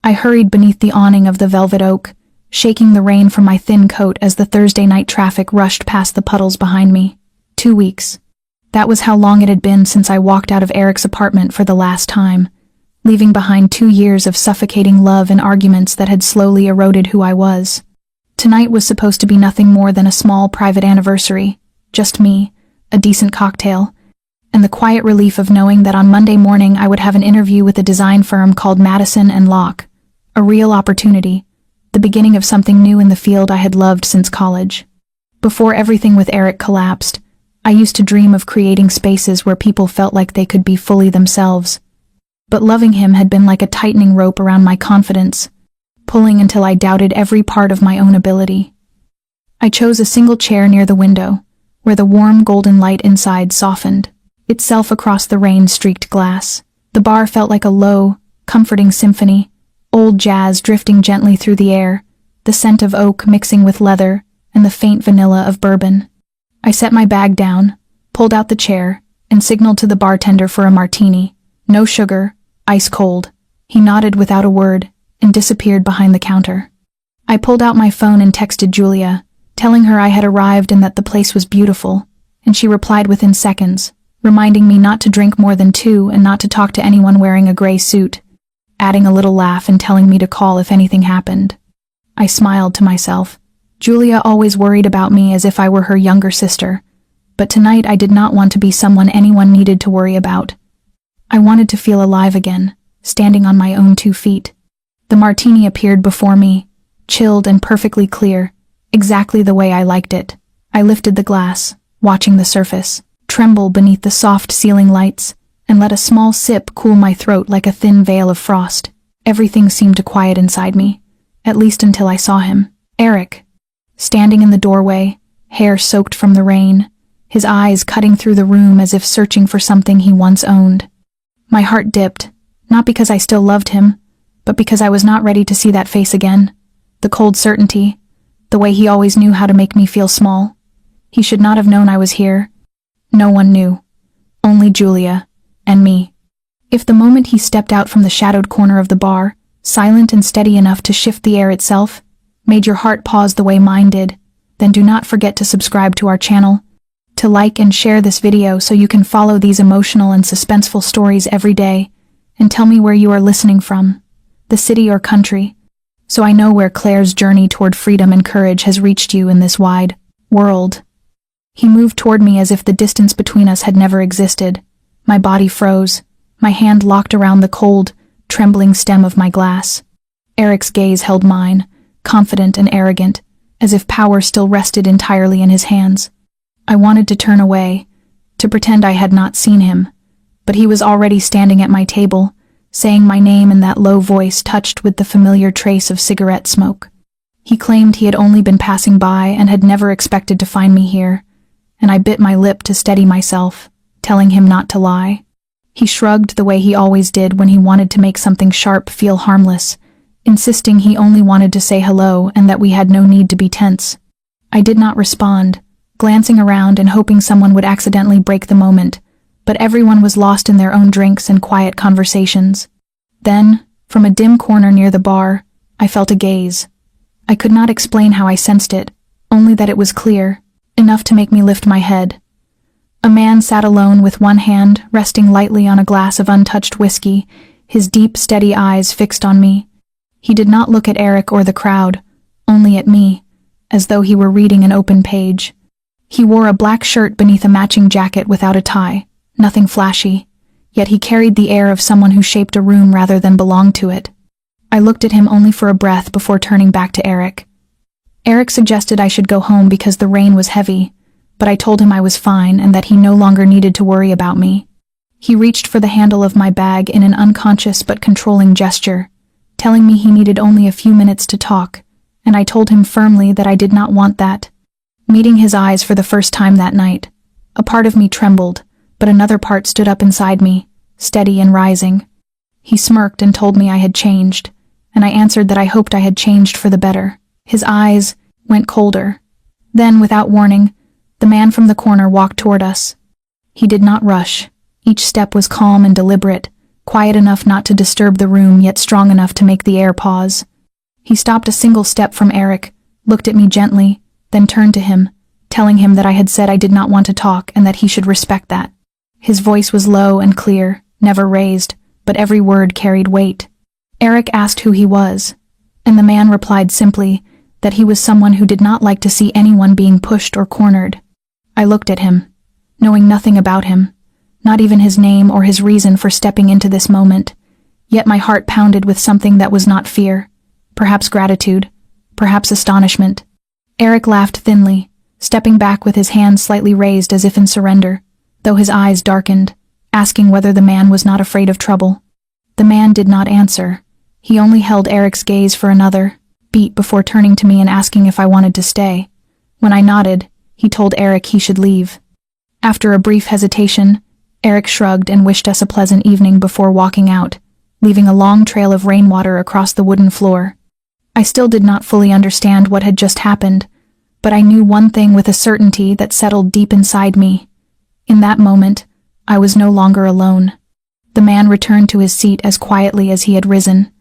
I hurried beneath the awning of the velvet oak, shaking the rain from my thin coat as the Thursday night traffic rushed past the puddles behind me. 2 weeks. That was how long it had been since I walked out of Eric's apartment for the last time, leaving behind 2 years of suffocating love and arguments that had slowly eroded who I was. Tonight was supposed to be nothing more than a small private anniversary, just me, a decent cocktail, and the quiet relief of knowing that on Monday morning I would have an interview with a design firm called Madison & Locke, a real opportunity, the beginning of something new in the field I had loved since college. Before everything with Eric collapsed, I used to dream of creating spaces where people felt like they could be fully themselves. But loving him had been like a tightening rope around my confidence, pulling until I doubted every part of my own ability. I chose a single chair near the window, where the warm golden light inside softened itself across the rain-streaked glass. The bar felt like a low, comforting symphony, old jazz drifting gently through the air, the scent of oak mixing with leather, and the faint vanilla of bourbon. I set my bag down, pulled out the chair, and signaled to the bartender for a martini. No sugar, ice cold. He nodded without a word, and disappeared behind the counter. I pulled out my phone and texted Julia, telling her I had arrived and that the place was beautiful, and she replied within seconds, reminding me not to drink more than 2 and not to talk to anyone wearing a gray suit, adding a little laugh and telling me to call if anything happened. I smiled to myself. Julia always worried about me as if I were her younger sister, but tonight I did not want to be someone anyone needed to worry about. I wanted to feel alive again, standing on my own 2 feet. The martini appeared before me, chilled and perfectly clear, exactly the way I liked it. I lifted the glass, watching the surface tremble beneath the soft ceiling lights, and let a small sip cool my throat like a thin veil of frost. Everything seemed to quiet inside me, at least until I saw him. Eric, standing in the doorway, hair soaked from the rain, his eyes cutting through the room as if searching for something he once owned. My heart dipped, not because I still loved him, but because I was not ready to see that face again. The cold certainty, the way he always knew how to make me feel small. He should not have known I was here. No one knew. Only Julia, and me. If the moment he stepped out from the shadowed corner of the bar, silent and steady enough to shift the air itself, made your heart pause the way mine did, then do not forget to subscribe to our channel, to like and share this video so you can follow these emotional and suspenseful stories every day, and tell me where you are listening from, the city or country, so I know where Claire's journey toward freedom and courage has reached you in this wide world. He moved toward me as if the distance between us had never existed. My body froze, my hand locked around the cold, trembling stem of my glass. Eric's gaze held mine, confident and arrogant, as if power still rested entirely in his hands. I wanted to turn away, to pretend I had not seen him, but he was already standing at my table, saying my name in that low voice touched with the familiar trace of cigarette smoke. He claimed he had only been passing by and had never expected to find me here, and I bit my lip to steady myself, telling him not to lie. He shrugged the way he always did when he wanted to make something sharp feel harmless, insisting he only wanted to say hello and that we had no need to be tense. I did not respond, glancing around and hoping someone would accidentally break the moment, but everyone was lost in their own drinks and quiet conversations. Then, from a dim corner near the bar, I felt a gaze. I could not explain how I sensed it, only that it was clear, enough to make me lift my head. A man sat alone with one hand resting lightly on a glass of untouched whiskey, his deep, steady eyes fixed on me. He did not look at Eric or the crowd, only at me, as though he were reading an open page. He wore a black shirt beneath a matching jacket without a tie, nothing flashy, yet he carried the air of someone who shaped a room rather than belonged to it. I looked at him only for a breath before turning back to Eric. Eric suggested I should go home because the rain was heavy, but I told him I was fine and that he no longer needed to worry about me. He reached for the handle of my bag in an unconscious but controlling gesture, telling me he needed only a few minutes to talk, and I told him firmly that I did not want that. Meeting his eyes for the first time that night, a part of me trembled, but another part stood up inside me, steady and rising. He smirked and told me I had changed, and I answered that I hoped I had changed for the better. His eyes went colder. Then, without warning, the man from the corner walked toward us. He did not rush. Each step was calm and deliberate, quiet enough not to disturb the room yet strong enough to make the air pause. He stopped a single step from Eric, looked at me gently, then turned to him, telling him that I had said I did not want to talk and that he should respect that. His voice was low and clear, never raised, but every word carried weight. Eric asked who he was, and the man replied simply that he was someone who did not like to see anyone being pushed or cornered. I looked at him, knowing nothing about him, not even his name or his reason for stepping into this moment, yet my heart pounded with something that was not fear, perhaps gratitude, perhaps astonishment. Eric laughed thinly, stepping back with his hands slightly raised as if in surrender, though his eyes darkened, asking whether the man was not afraid of trouble. The man did not answer. He only held Eric's gaze for another beat before turning to me and asking if I wanted to stay. When I nodded, he told Eric he should leave. After a brief hesitation, Eric shrugged and wished us a pleasant evening before walking out, leaving a long trail of rainwater across the wooden floor. I still did not fully understand what had just happened, but I knew one thing with a certainty that settled deep inside me. In that moment, I was no longer alone. The man returned to his seat as quietly as he had risen,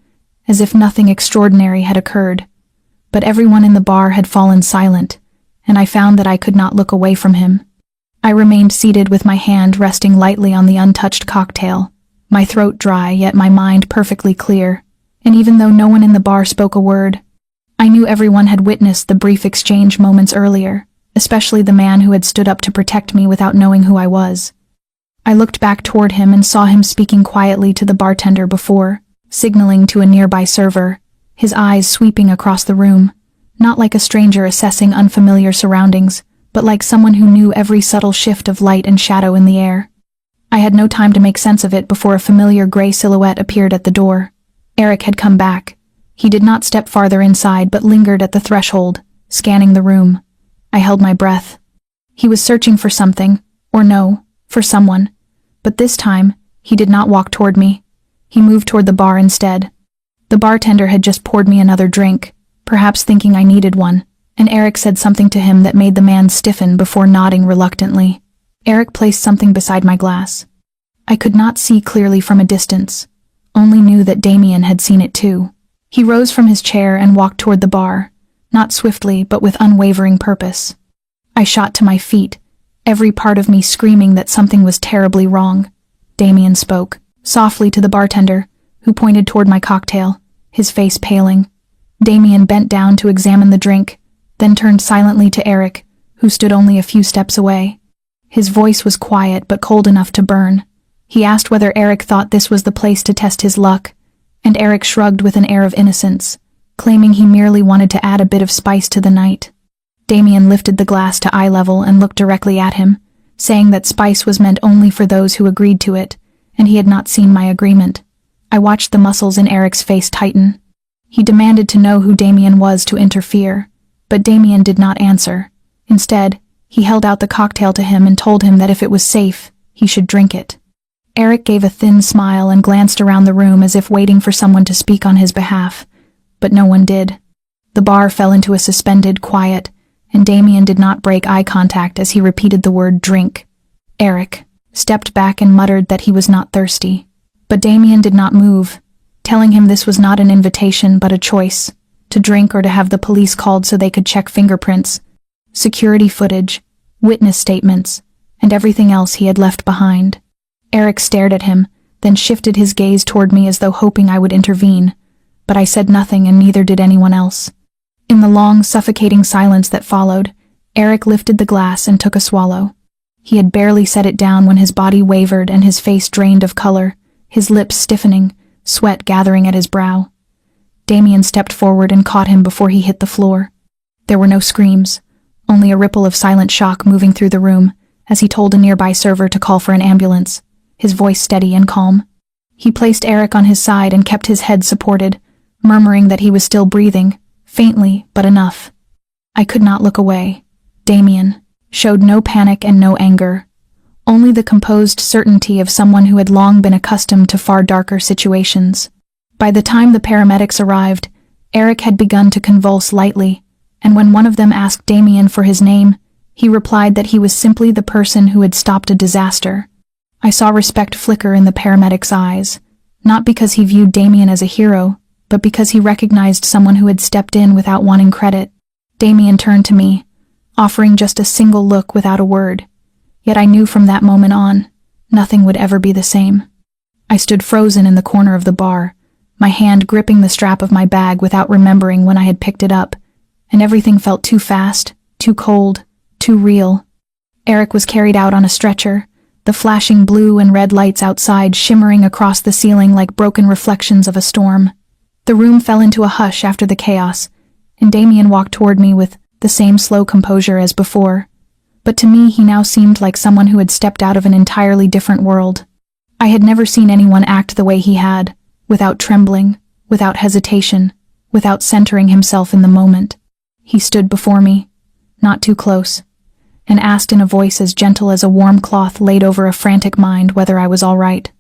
as if nothing extraordinary had occurred. But everyone in the bar had fallen silent, and I found that I could not look away from him. I remained seated with my hand resting lightly on the untouched cocktail, my throat dry yet my mind perfectly clear, and even though no one in the bar spoke a word, I knew everyone had witnessed the brief exchange moments earlier, especially the man who had stood up to protect me without knowing who I was. I looked back toward him and saw him speaking quietly to the bartender before, signaling to a nearby server, his eyes sweeping across the room, not like a stranger assessing unfamiliar surroundings, but like someone who knew every subtle shift of light and shadow in the air. I had no time to make sense of it before a familiar gray silhouette appeared at the door. Eric had come back. He did not step farther inside but lingered at the threshold, scanning the room. I held my breath. He was searching for something, or no, for someone. But this time, he did not walk toward me. He moved toward the bar instead. The bartender had just poured me another drink, perhaps thinking I needed one, and Eric said something to him that made the man stiffen before nodding reluctantly. Eric placed something beside my glass. I could not see clearly from a distance, only knew that Damien had seen it too. He rose from his chair and walked toward the bar, not swiftly but with unwavering purpose. I shot to my feet, every part of me screaming that something was terribly wrong. Damien spoke, softly to the bartender, who pointed toward my cocktail, his face paling. Damien bent down to examine the drink, then turned silently to Eric, who stood only a few steps away. His voice was quiet but cold enough to burn. He asked whether Eric thought this was the place to test his luck, and Eric shrugged with an air of innocence, claiming he merely wanted to add a bit of spice to the night. Damien lifted the glass to eye level and looked directly at him, saying that spice was meant only for those who agreed to it, and he had not seen my agreement. I watched the muscles in Eric's face tighten. He demanded to know who Damien was to interfere, but Damien did not answer. Instead, he held out the cocktail to him and told him that if it was safe, he should drink it. Eric gave a thin smile and glanced around the room as if waiting for someone to speak on his behalf, but no one did. The bar fell into a suspended quiet, and Damien did not break eye contact as he repeated the word drink. Eric stepped back and muttered that he was not thirsty, but Damien did not move, telling him this was not an invitation but a choice, to drink or to have the police called so they could check fingerprints, security footage, witness statements, and everything else he had left behind. Eric stared at him, then shifted his gaze toward me as though hoping I would intervene, but I said nothing and neither did anyone else. In the long, suffocating silence that followed, Eric lifted the glass and took a swallow. He had barely set it down when his body wavered and his face drained of color, his lips stiffening, sweat gathering at his brow. Damien stepped forward and caught him before he hit the floor. There were no screams, only a ripple of silent shock moving through the room as he told a nearby server to call for an ambulance, his voice steady and calm. He placed Eric on his side and kept his head supported, murmuring that he was still breathing, faintly but enough. I could not look away. Damien showed no panic and no anger, only the composed certainty of someone who had long been accustomed to far darker situations. By the time the paramedics arrived, Eric had begun to convulse lightly, and when one of them asked Damien for his name, he replied that he was simply the person who had stopped a disaster. I saw respect flicker in the paramedic's eyes, Not because he viewed Damien as a hero, but because he recognized someone who had stepped in without wanting credit. Damien turned to me, offering just a single look without a word. Yet I knew from that moment on, nothing would ever be the same. I stood frozen in the corner of the bar, my hand gripping the strap of my bag without remembering when I had picked it up, and everything felt too fast, too cold, too real. Eric was carried out on a stretcher, the flashing blue and red lights outside shimmering across the ceiling like broken reflections of a storm. The room fell into a hush after the chaos, and Damien walked toward me with the same slow composure as before. But to me he now seemed like someone who had stepped out of an entirely different world. I had never seen anyone act the way he had, without trembling, without hesitation, without centering himself in the moment. He stood before me, not too close, and asked in a voice as gentle as a warm cloth laid over a frantic mind whether I was all right.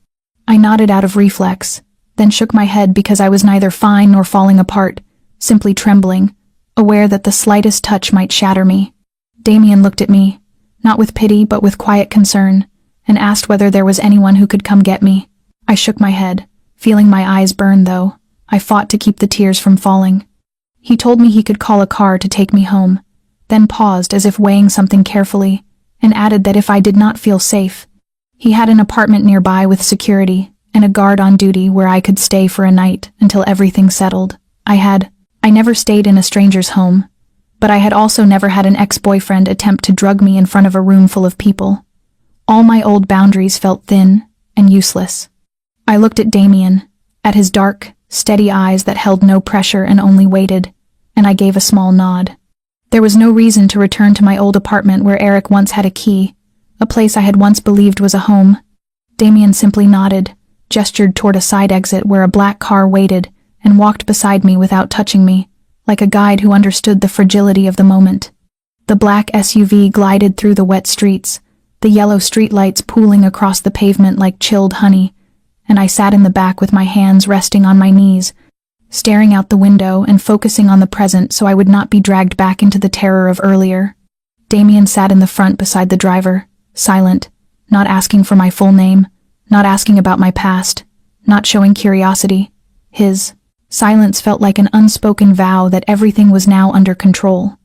I nodded out of reflex, then shook my head because I was neither fine nor falling apart, simply trembling, aware that the slightest touch might shatter me. Damien looked at me, not with pity but with quiet concern, and asked whether there was anyone who could come get me. I shook my head, feeling my eyes burn though. I fought to keep the tears from falling. He told me he could call a car to take me home, then paused as if weighing something carefully, and added that if I did not feel safe, he had an apartment nearby with security and a guard on duty where I could stay for a night until everything settled. I never stayed in a stranger's home, but I had also never had an ex-boyfriend attempt to drug me in front of a room full of people. All my old boundaries felt thin and useless. I looked at Damien, at his dark, steady eyes that held no pressure and only waited, and I gave a small nod. There was no reason to return to my old apartment where Eric once had a key, a place I had once believed was a home. Damien simply nodded, gestured toward a side exit where a black car waited, and walked beside me without touching me, like a guide who understood the fragility of the moment. The black SUV glided through the wet streets, the yellow streetlights pooling across the pavement like chilled honey, and I sat in the back with my hands resting on my knees, staring out the window and focusing on the present so I would not be dragged back into the terror of earlier. Damien sat in the front beside the driver, silent, not asking for my full name, not asking about my past, not showing curiosity. His silence felt like an unspoken vow that everything was now under control.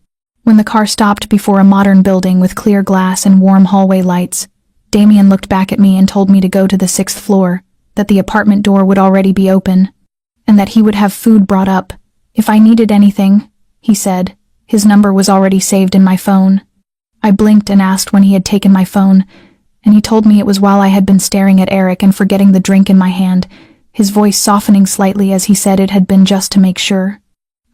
When the car stopped before a modern building with clear glass and warm hallway lights, Damien looked back at me and told me to go to the 6th floor, that the apartment door would already be open, and that he would have food brought up. If I needed anything, he said. His number was already saved in my phone. I blinked and asked when he had taken my phone, and he told me it was while I had been staring at Eric and forgetting the drink in my hand, his voice softening slightly as he said it had been just to make sure.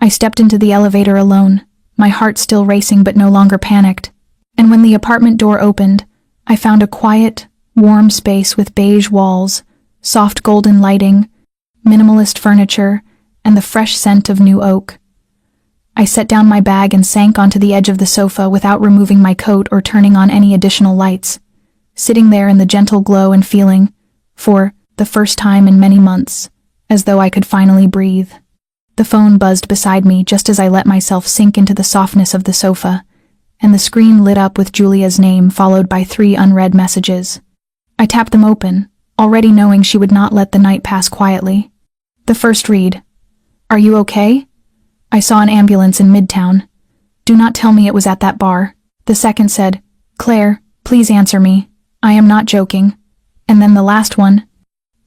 I stepped into the elevator alone, my heart still racing but no longer panicked, and when the apartment door opened, I found a quiet, warm space with beige walls, soft golden lighting, minimalist furniture, and the fresh scent of new oak. I set down my bag and sank onto the edge of the sofa without removing my coat or turning on any additional lights, sitting there in the gentle glow and feeling, for the first time in many months, as though I could finally breathe. The phone buzzed beside me just as I let myself sink into the softness of the sofa, and the screen lit up with Julia's name followed by 3 unread messages. I tapped them open, already knowing she would not let the night pass quietly. The first read, "Are you okay? I saw an ambulance in Midtown. Do not tell me it was at that bar." The second said, "Claire, please answer me. I am not joking." And then the last one,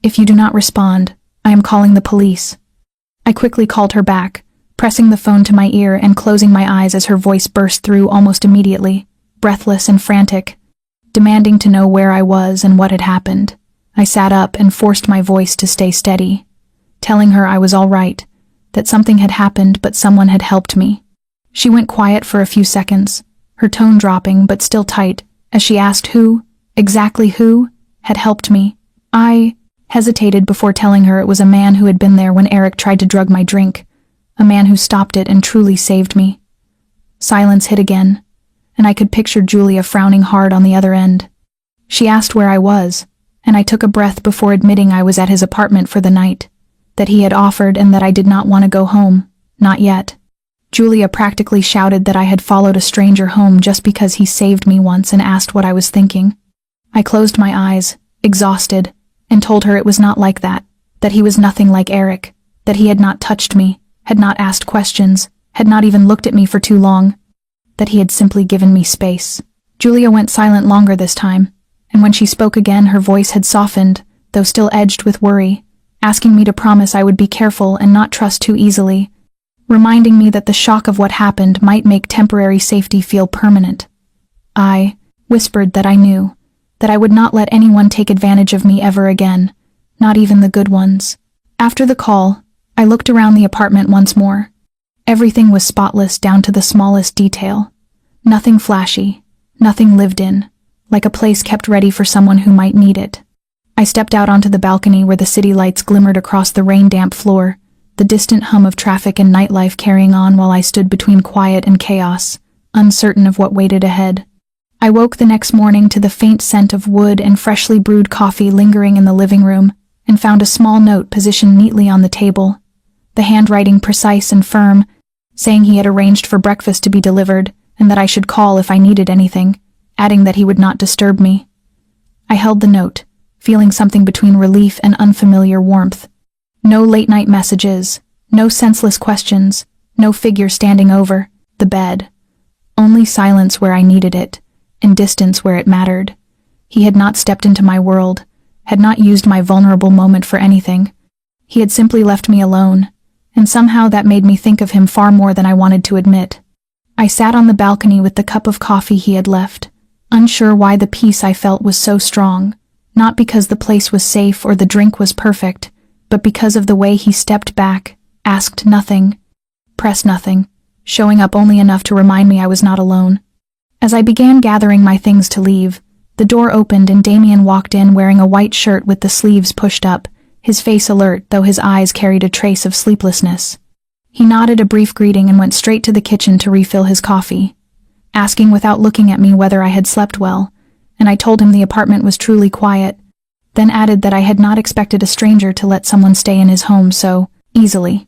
"If you do not respond, I am calling the police." I quickly called her back, pressing the phone to my ear and closing my eyes as her voice burst through almost immediately, breathless and frantic, demanding to know where I was and what had happened. I sat up and forced my voice to stay steady, telling her I was all right, that something had happened but someone had helped me. She went quiet for a few seconds, her tone dropping but still tight, as she asked who, exactly who, had helped me. I hesitated before telling her it was a man who had been there when Eric tried to drug my drink, a man who stopped it and truly saved me. Silence hit again, and I could picture Julia frowning hard on the other end. She asked where I was, and I took a breath before admitting I was at his apartment for the night, that he had offered and that I did not want to go home, not yet. Julia practically shouted that I had followed a stranger home just because he saved me once and asked what I was thinking. I closed my eyes, exhausted, and told her it was not like that That he was nothing like Eric, that he had not touched me, had not asked questions, had not even looked at me for too long, that he had simply given me space. Julia went silent longer this time, and when she spoke again her voice had softened, though still edged with worry, asking me to promise I would be careful and not trust too easily, reminding me that the shock of what happened might make temporary safety feel permanent. I whispered that I knew, that I would not let anyone take advantage of me ever again, not even the good ones. After the call, I looked around the apartment once more. Everything was spotless down to the smallest detail. Nothing flashy, nothing lived in, like a place kept ready for someone who might need it. I stepped out onto the balcony where the city lights glimmered across the rain-damp floor, the distant hum of traffic and nightlife carrying on while I stood between quiet and chaos, uncertain of what waited ahead. I woke the next morning to the faint scent of wood and freshly brewed coffee lingering in the living room, and found a small note positioned neatly on the table, the handwriting precise and firm, saying he had arranged for breakfast to be delivered and that I should call if I needed anything, adding that he would not disturb me. I held the note, feeling something between relief and unfamiliar warmth. No late-night messages, no senseless questions, no figure standing over the bed. Only silence where I needed it, and distance where it mattered. He had not stepped into my world, had not used my vulnerable moment for anything. He had simply left me alone, and somehow that made me think of him far more than I wanted to admit. I sat on the balcony with the cup of coffee he had left, unsure why the peace I felt was so strong, not because the place was safe or the drink was perfect, but because of the way he stepped back, asked nothing, pressed nothing, showing up only enough to remind me I was not alone. As I began gathering my things to leave, the door opened and Damien walked in wearing a white shirt with the sleeves pushed up, his face alert though his eyes carried a trace of sleeplessness. He nodded a brief greeting and went straight to the kitchen to refill his coffee, asking without looking at me whether I had slept well, and I told him the apartment was truly quiet, then added that I had not expected a stranger to let someone stay in his home so easily.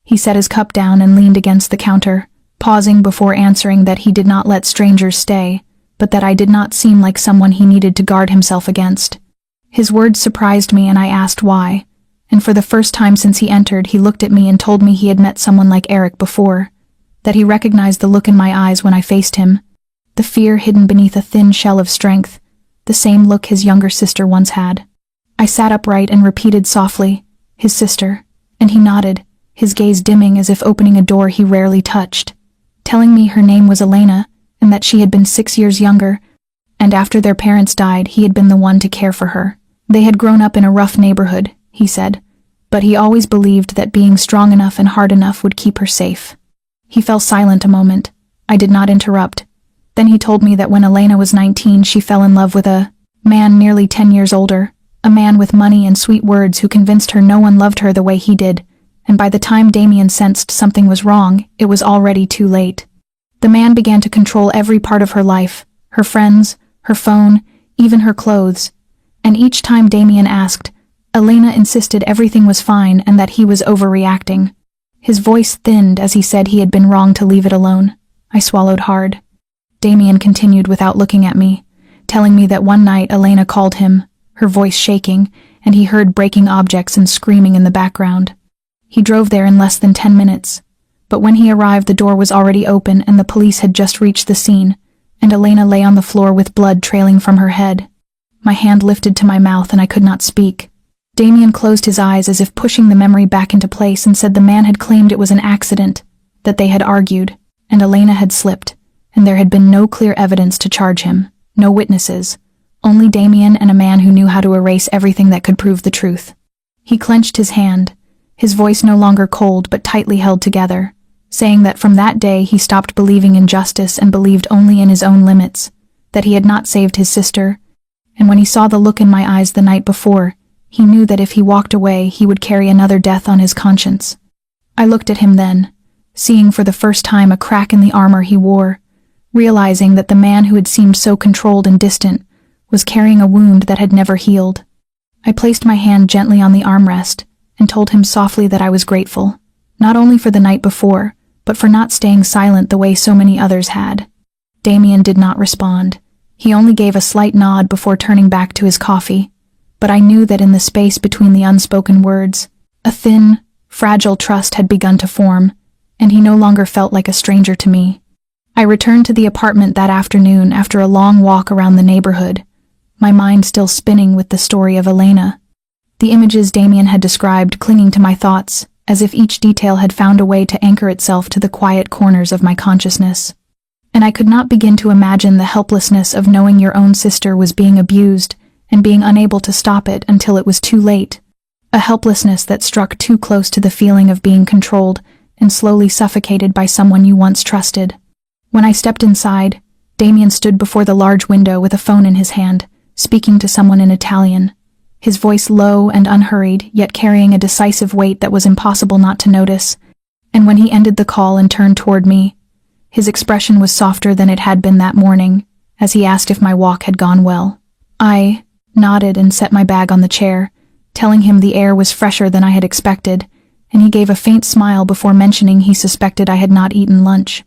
He set his cup down and leaned against the counter, pausing before answering that he did not let strangers stay, but that I did not seem like someone he needed to guard himself against. His words surprised me and I asked why, and for the first time since he entered he looked at me and told me he had met someone like Eric before, that he recognized the look in my eyes when I faced him, the fear hidden beneath a thin shell of strength, the same look his younger sister once had. I sat upright and repeated softly, "His sister," and he nodded, his gaze dimming as if opening a door he rarely touched, telling me her name was Elena and that she had been 6 years younger, and after their parents died he had been the one to care for her. They had grown up in a rough neighborhood, he said, but he always believed that being strong enough and hard enough would keep her safe. He fell silent a moment. I did not interrupt. Then he told me that when Elena was 19 she fell in love with a man nearly 10 years older, a man with money and sweet words who convinced her no one loved her the way he did, and by the time Damien sensed something was wrong, it was already too late. The man began to control every part of her life, her friends, her phone, even her clothes, and each time Damien asked, Elena insisted everything was fine and that he was overreacting. His voice thinned as he said he had been wrong to leave it alone. I swallowed hard. Damien continued without looking at me, telling me that one night Elena called him, her voice shaking, and he heard breaking objects and screaming in the background. He drove there in less than 10 minutes, but when he arrived the door was already open and the police had just reached the scene, and Elena lay on the floor with blood trailing from her head. My hand lifted to my mouth and I could not speak. Damien closed his eyes as if pushing the memory back into place and said the man had claimed it was an accident, that they had argued, and Elena had slipped, and there had been no clear evidence to charge him, no witnesses, only Damien and a man who knew how to erase everything that could prove the truth. He clenched his hand, his voice no longer cold but tightly held together, saying that from that day he stopped believing in justice and believed only in his own limits, that he had not saved his sister, and when he saw the look in my eyes the night before, he knew that if he walked away he would carry another death on his conscience. I looked at him then, seeing for the first time a crack in the armor he wore, realizing that the man who had seemed so controlled and distant was carrying a wound that had never healed. I placed my hand gently on the armrest and told him softly that I was grateful, not only for the night before, but for not staying silent the way so many others had. Damien did not respond. He only gave a slight nod before turning back to his coffee. but I knew that in the space between the unspoken words, a thin, fragile trust had begun to form, and he no longer felt like a stranger to me. I returned to the apartment that afternoon after a long walk around the neighborhood, my mind still spinning with the story of Elena. The images Damien had described clinging to my thoughts, as if each detail had found a way to anchor itself to the quiet corners of my consciousness. And I could not begin to imagine the helplessness of knowing your own sister was being abused and being unable to stop it until it was too late. A helplessness that struck too close to the feeling of being controlled and slowly suffocated by someone you once trusted. When I stepped inside, Damien stood before the large window with a phone in his hand, speaking to someone in Italian, his voice low and unhurried, yet carrying a decisive weight that was impossible not to notice. And when he ended the call and turned toward me, his expression was softer than it had been that morning, as he asked if my walk had gone well. I nodded and set my bag on the chair, telling him the air was fresher than I had expected, and he gave a faint smile before mentioning he suspected I had not eaten lunch.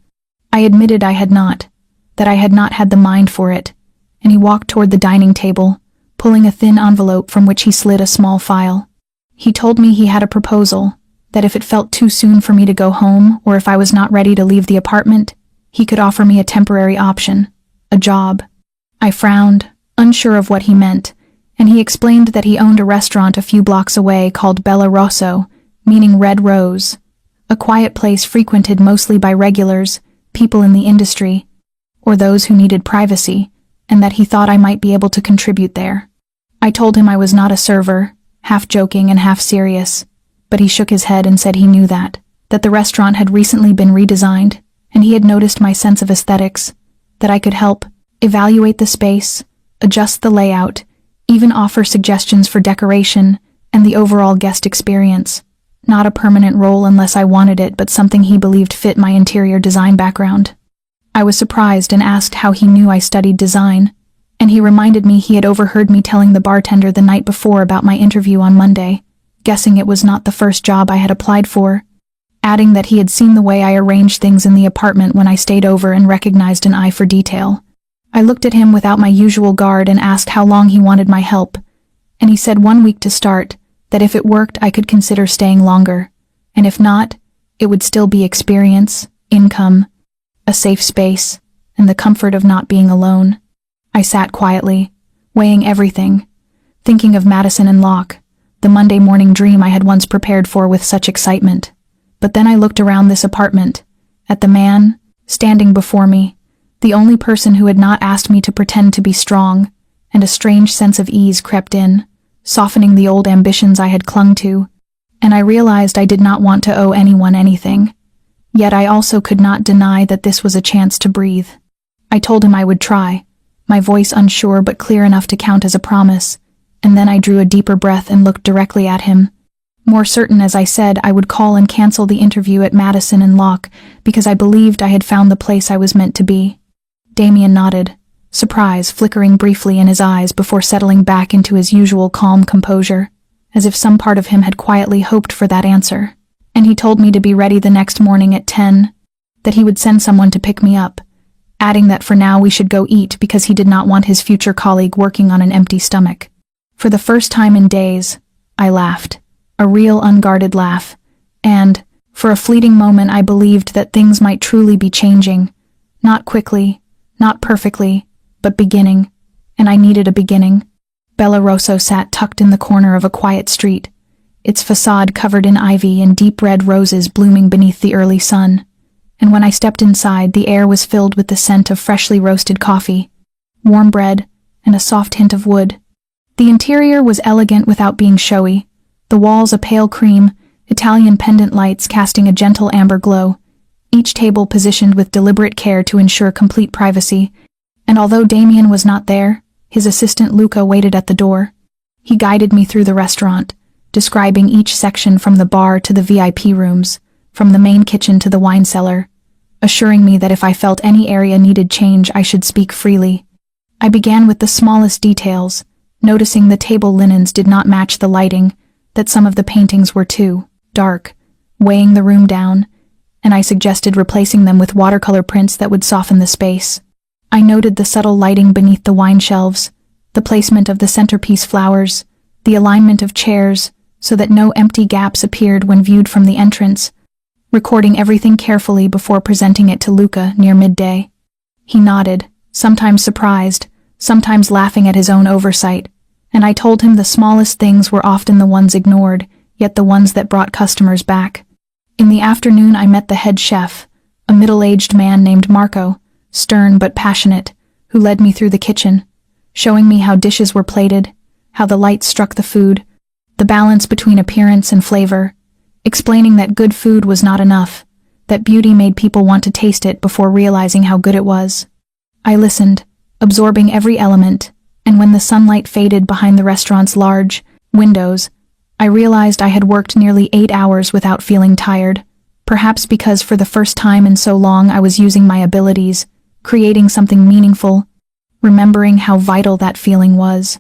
I admitted I had not, that I had not had the mind for it, and he walked toward the dining table, pulling a thin envelope from which he slid a small file. He told me he had a proposal, that if it felt too soon for me to go home or if I was not ready to leave the apartment, he could offer me a temporary option, a job. I frowned, unsure of what he meant, and he explained that he owned a restaurant a few blocks away called Bella Rosso, meaning Red Rose, a quiet place frequented mostly by regulars, people in the industry, or those who needed privacy, and that he thought I might be able to contribute there. I told him I was not a server, half joking and half serious, but he shook his head and said he knew that the restaurant had recently been redesigned, and he had noticed my sense of aesthetics, that I could help evaluate the space, adjust the layout, even offer suggestions for decoration and the overall guest experience. Not a permanent role unless I wanted it, but something he believed fit my interior design background. I was surprised and asked how he knew I studied design, and he reminded me he had overheard me telling the bartender the night before about my interview on Monday, guessing it was not the first job I had applied for, adding that he had seen the way I arranged things in the apartment when I stayed over and recognized an eye for detail. I looked at him without my usual guard and asked how long he wanted my help, and he said 1 week to start, that if it worked I could consider staying longer, and if not, it would still be experience, income, a safe space, and the comfort of not being alone. I sat quietly, weighing everything, thinking of Madison and Locke, the Monday morning dream I had once prepared for with such excitement. But then I looked around this apartment, at the man, standing before me, the only person who had not asked me to pretend to be strong, and a strange sense of ease crept in, softening the old ambitions I had clung to, and I realized I did not want to owe anyone anything. Yet I also could not deny that this was a chance to breathe. I told him I would try, my voice unsure but clear enough to count as a promise, and then I drew a deeper breath and looked directly at him. More certain, as I said, I would call and cancel the interview at Madison and Locke because I believed I had found the place I was meant to be. Damien nodded, surprise flickering briefly in his eyes before settling back into his usual calm composure, as if some part of him had quietly hoped for that answer. And he told me to be ready the next morning at 10, that he would send someone to pick me up, adding that for now we should go eat because he did not want his future colleague working on an empty stomach. For the first time in days, I laughed, a real unguarded laugh, and, for a fleeting moment I believed that things might truly be changing, not quickly, not perfectly, but beginning, and I needed a beginning. Bella Rosso sat tucked in the corner of a quiet street, its facade covered in ivy and deep red roses blooming beneath the early sun, and when I stepped inside, the air was filled with the scent of freshly roasted coffee, warm bread, and a soft hint of wood. The interior was elegant without being showy, the walls a pale cream, Italian pendant lights casting a gentle amber glow, each table positioned with deliberate care to ensure complete privacy, and although Damien was not there, his assistant Luca waited at the door. He guided me through the restaurant, describing each section from the bar to the VIP rooms, from the main kitchen to the wine cellar, assuring me that if I felt any area needed change I should speak freely. I began with the smallest details, noticing the table linens did not match the lighting, that some of the paintings were too dark, weighing the room down, and I suggested replacing them with watercolor prints that would soften the space. I noted the subtle lighting beneath the wine shelves, the placement of the centerpiece flowers, the alignment of chairs so that no empty gaps appeared when viewed from the entrance, recording everything carefully before presenting it to Luca near midday. He nodded, sometimes surprised, sometimes laughing at his own oversight, and I told him the smallest things were often the ones ignored, yet the ones that brought customers back. In the afternoon I met the head chef, a middle-aged man named Marco, stern but passionate, who led me through the kitchen, showing me how dishes were plated, how the light struck the food, the balance between appearance and flavor, explaining that good food was not enough, that beauty made people want to taste it before realizing how good it was. I listened, absorbing every element, and when the sunlight faded behind the restaurant's large windows, I realized I had worked nearly 8 hours without feeling tired, perhaps because for the first time in so long I was using my abilities, creating something meaningful, remembering how vital that feeling was.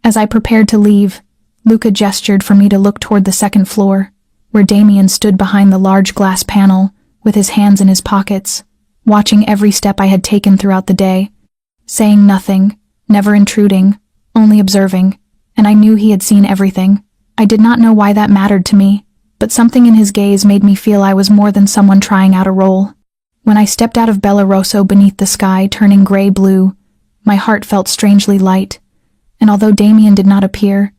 As I prepared to leave, Luca gestured for me to look toward the second floor, where Damien stood behind the large glass panel, with his hands in his pockets, watching every step I had taken throughout the day, saying nothing, never intruding, only observing, and I knew he had seen everything. I did not know why that mattered to me, but something in his gaze made me feel I was more than someone trying out a role. When I stepped out of Bella Rosso beneath the sky turning gray-blue, my heart felt strangely light, and although Damien did not appear,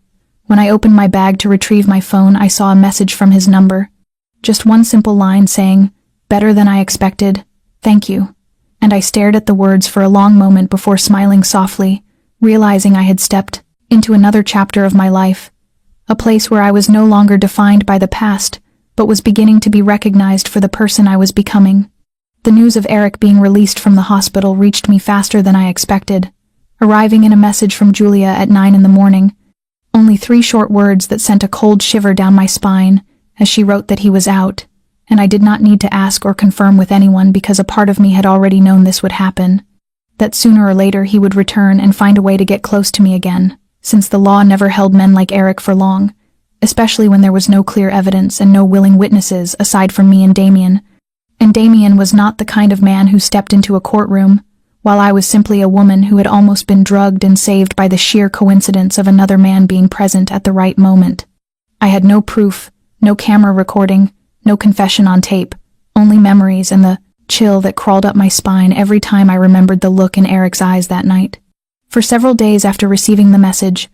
when I opened my bag to retrieve my phone I saw a message from his number. Just one simple line saying, "Better than I expected, thank you," and I stared at the words for a long moment before smiling softly, realizing I had stepped into another chapter of my life, a place where I was no longer defined by the past, but was beginning to be recognized for the person I was becoming. The news of Eric being released from the hospital reached me faster than I expected, arriving in a message from Julia at 9 in the morning. Only 3 short words that sent a cold shiver down my spine as she wrote that he was out, and I did not need to ask or confirm with anyone because a part of me had already known this would happen, that sooner or later he would return and find a way to get close to me again, since the law never held men like Eric for long, especially when there was no clear evidence and no willing witnesses aside from me and Damien. And Damien was not the kind of man who stepped into a courtroom, while I was simply a woman who had almost been drugged and saved by the sheer coincidence of another man being present at the right moment. I had no proof, no camera recording, no confession on tape, only memories and the chill that crawled up my spine every time I remembered the look in Eric's eyes that night. For several days after receiving the message,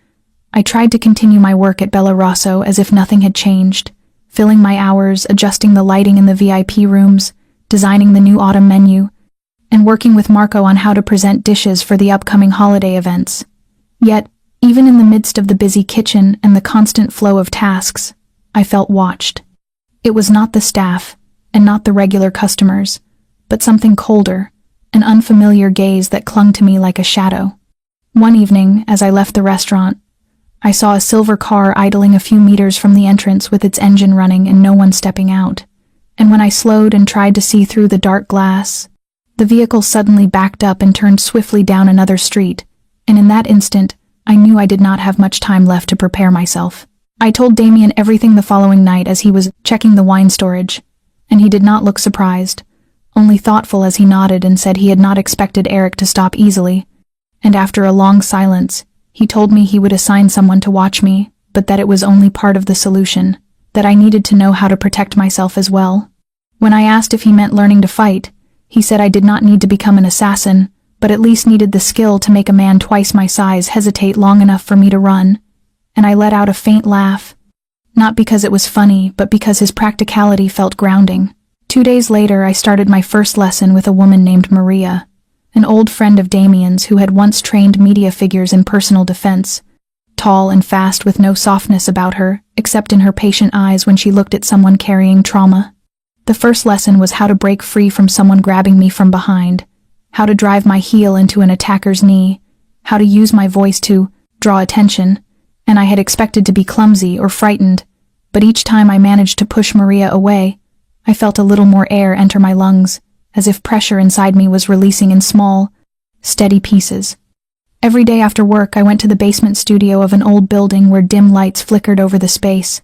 I tried to continue my work at Bella Rosso as if nothing had changed, filling my hours, adjusting the lighting in the VIP rooms, designing the new autumn menu, and working with Marco on how to present dishes for the upcoming holiday events. Yet, even in the midst of the busy kitchen and the constant flow of tasks, I felt watched. It was not the staff, and not the regular customers, but something colder, an unfamiliar gaze that clung to me like a shadow. One evening, as I left the restaurant, I saw a silver car idling a few meters from the entrance with its engine running and no one stepping out, and when I slowed and tried to see through the dark glass, the vehicle suddenly backed up and turned swiftly down another street, and in that instant, I knew I did not have much time left to prepare myself. I told Damien everything the following night as he was checking the wine storage, and he did not look surprised, only thoughtful as he nodded and said he had not expected Eric to stop easily, and after a long silence, he told me he would assign someone to watch me, but that it was only part of the solution, that I needed to know how to protect myself as well. When I asked if he meant learning to fight, he said I did not need to become an assassin, but at least needed the skill to make a man twice my size hesitate long enough for me to run, and I let out a faint laugh, not because it was funny, but because his practicality felt grounding. 2 days later, I started my first lesson with a woman named Maria, an old friend of Damien's who had once trained media figures in personal defense, tall and fast with no softness about her, except in her patient eyes when she looked at someone carrying trauma. The first lesson was how to break free from someone grabbing me from behind, how to drive my heel into an attacker's knee, how to use my voice to draw attention, and I had expected to be clumsy or frightened, but each time I managed to push Maria away, I felt a little more air enter my lungs, as if pressure inside me was releasing in small, steady pieces. Every day after work, I went to the basement studio of an old building where dim lights flickered over the space,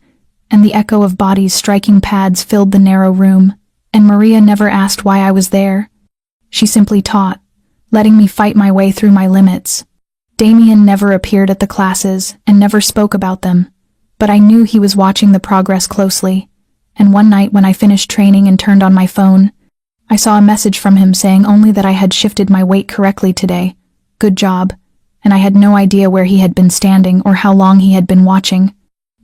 and the echo of bodies striking pads filled the narrow room, and Maria never asked why I was there. She simply taught, letting me fight my way through my limits. Damien never appeared at the classes and never spoke about them, but I knew he was watching the progress closely, and one night when I finished training and turned on my phone, I saw a message from him saying only that I had shifted my weight correctly today. Good job. And I had no idea where he had been standing or how long he had been watching,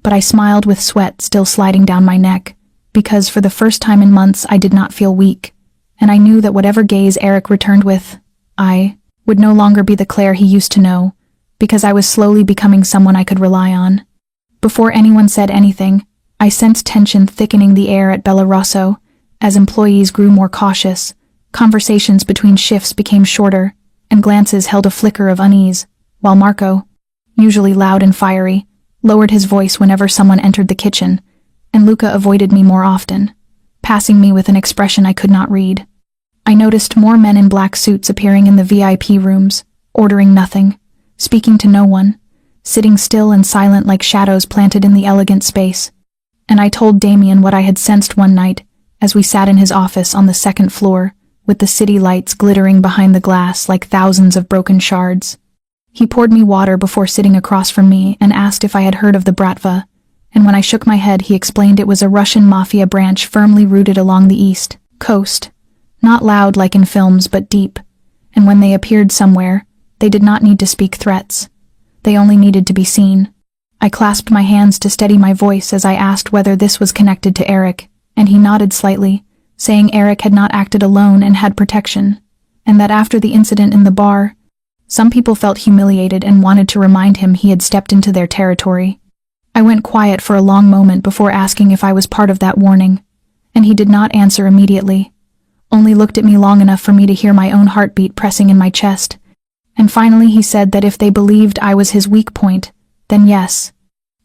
but I smiled with sweat still sliding down my neck, because for the first time in months I did not feel weak, and I knew that whatever gaze Eric returned with, I would no longer be the Claire he used to know, because I was slowly becoming someone I could rely on. Before anyone said anything, I sensed tension thickening the air at Bella Rosso. As employees grew more cautious, conversations between shifts became shorter, and glances held a flicker of unease, while Marco, usually loud and fiery, lowered his voice whenever someone entered the kitchen, and Luca avoided me more often, passing me with an expression I could not read. I noticed more men in black suits appearing in the VIP rooms, ordering nothing, speaking to no one, sitting still and silent like shadows planted in the elegant space. And I told Damien what I had sensed one night, as we sat in his office on the second floor, with the city lights glittering behind the glass like thousands of broken shards. He poured me water before sitting across from me and asked if I had heard of the Bratva, and when I shook my head he explained it was a Russian Mafia branch firmly rooted along the east coast, not loud like in films but deep, and when they appeared somewhere, they did not need to speak threats. They only needed to be seen. I clasped my hands to steady my voice as I asked whether this was connected to Eric, and he nodded slightly, saying Eric had not acted alone and had protection, and that after the incident in the bar, some people felt humiliated and wanted to remind him he had stepped into their territory. I went quiet for a long moment before asking if I was part of that warning, and he did not answer immediately, only looked at me long enough for me to hear my own heartbeat pressing in my chest, and finally he said that if they believed I was his weak point, then yes.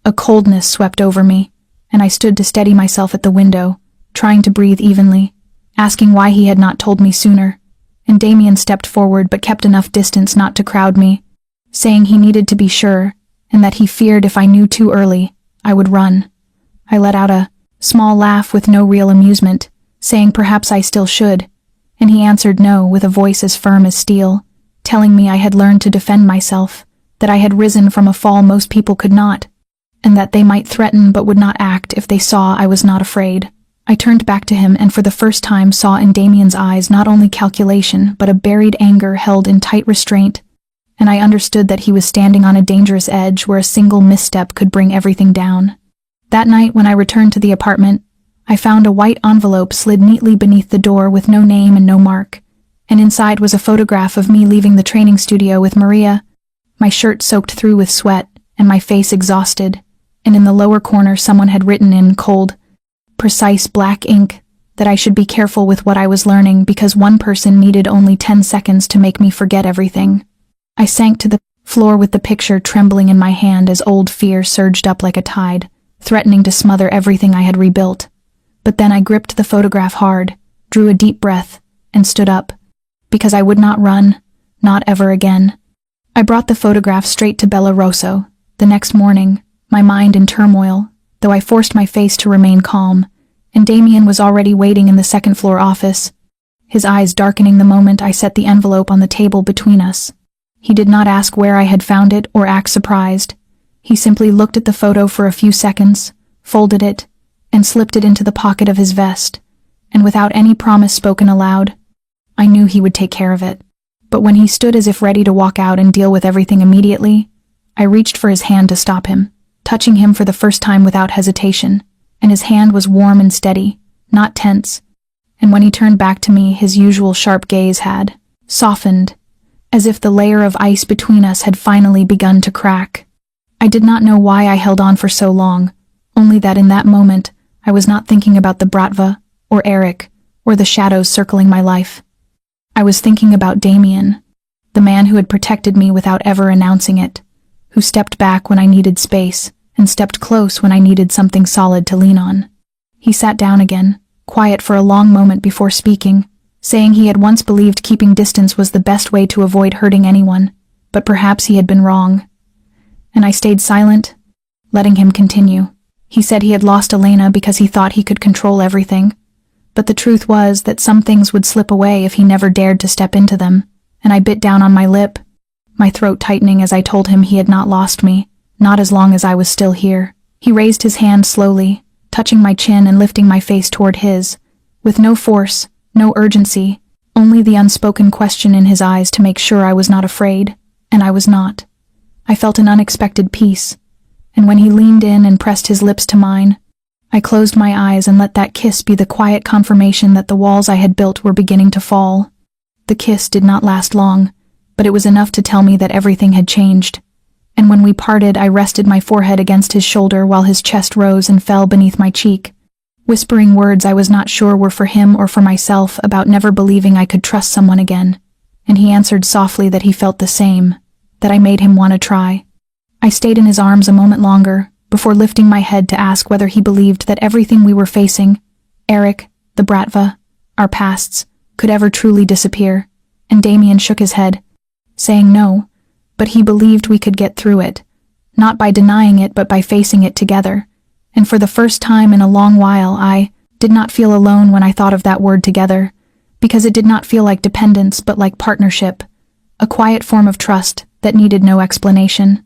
A coldness swept over me, and I stood to steady myself at the window, trying to breathe evenly, asking why he had not told me sooner, and Damien stepped forward but kept enough distance not to crowd me, saying he needed to be sure, and that he feared if I knew too early, I would run. I let out a small laugh with no real amusement, saying perhaps I still should, and he answered no with a voice as firm as steel, telling me I had learned to defend myself, that I had risen from a fall most people could not, and that they might threaten but would not act if they saw I was not afraid. I turned back to him and for the first time saw in Damien's eyes not only calculation but a buried anger held in tight restraint, and I understood that he was standing on a dangerous edge where a single misstep could bring everything down. That night when I returned to the apartment, I found a white envelope slid neatly beneath the door with no name and no mark, and inside was a photograph of me leaving the training studio with Maria, my shirt soaked through with sweat and my face exhausted, and in the lower corner someone had written in cold, precise black ink that I should be careful with what I was learning because one person needed only 10 seconds to make me forget everything. I sank to the floor with the picture trembling in my hand as old fear surged up like a tide, threatening to smother everything I had rebuilt. But then I gripped the photograph hard, drew a deep breath, and stood up, because I would not run, not ever again. I brought the photograph straight to Bella Rosso. The next morning, my mind in turmoil, though I forced my face to remain calm, and Damien was already waiting in the second-floor office, his eyes darkening the moment I set the envelope on the table between us. He did not ask where I had found it or act surprised. He simply looked at the photo for a few seconds, folded it, and slipped it into the pocket of his vest, and without any promise spoken aloud, I knew he would take care of it. But when he stood as if ready to walk out and deal with everything immediately, I reached for his hand to stop him, touching him for the first time without hesitation, and his hand was warm and steady, not tense, and when he turned back to me his usual sharp gaze had softened, as if the layer of ice between us had finally begun to crack. I did not know why I held on for so long, only that in that moment I was not thinking about the Bratva, or Eric, or the shadows circling my life. I was thinking about Damien, the man who had protected me without ever announcing it, who stepped back when I needed space, and stepped close when I needed something solid to lean on. He sat down again, quiet for a long moment before speaking, saying he had once believed keeping distance was the best way to avoid hurting anyone, but perhaps he had been wrong. And I stayed silent, letting him continue. He said he had lost Elena because he thought he could control everything, but the truth was that some things would slip away if he never dared to step into them, and I bit down on my lip. my throat tightening as I told him he had not lost me, not as long as I was still here. He raised his hand slowly, touching my chin and lifting my face toward his, with no force, no urgency, only the unspoken question in his eyes to make sure I was not afraid, and I was not. I felt an unexpected peace, and when he leaned in and pressed his lips to mine, I closed my eyes and let that kiss be the quiet confirmation that the walls I had built were beginning to fall. The kiss did not last long, but it was enough to tell me that everything had changed. And when we parted, I rested my forehead against his shoulder while his chest rose and fell beneath my cheek, whispering words I was not sure were for him or for myself about never believing I could trust someone again. And he answered softly that he felt the same, that I made him want to try. I stayed in his arms a moment longer, before lifting my head to ask whether he believed that everything we were facing, Eric, the Bratva, our pasts, could ever truly disappear, and Damien shook his head, saying no, but he believed we could get through it, not by denying it but by facing it together. And for the first time in a long while I did not feel alone when I thought of that word together, because it did not feel like dependence but like partnership, a quiet form of trust that needed no explanation.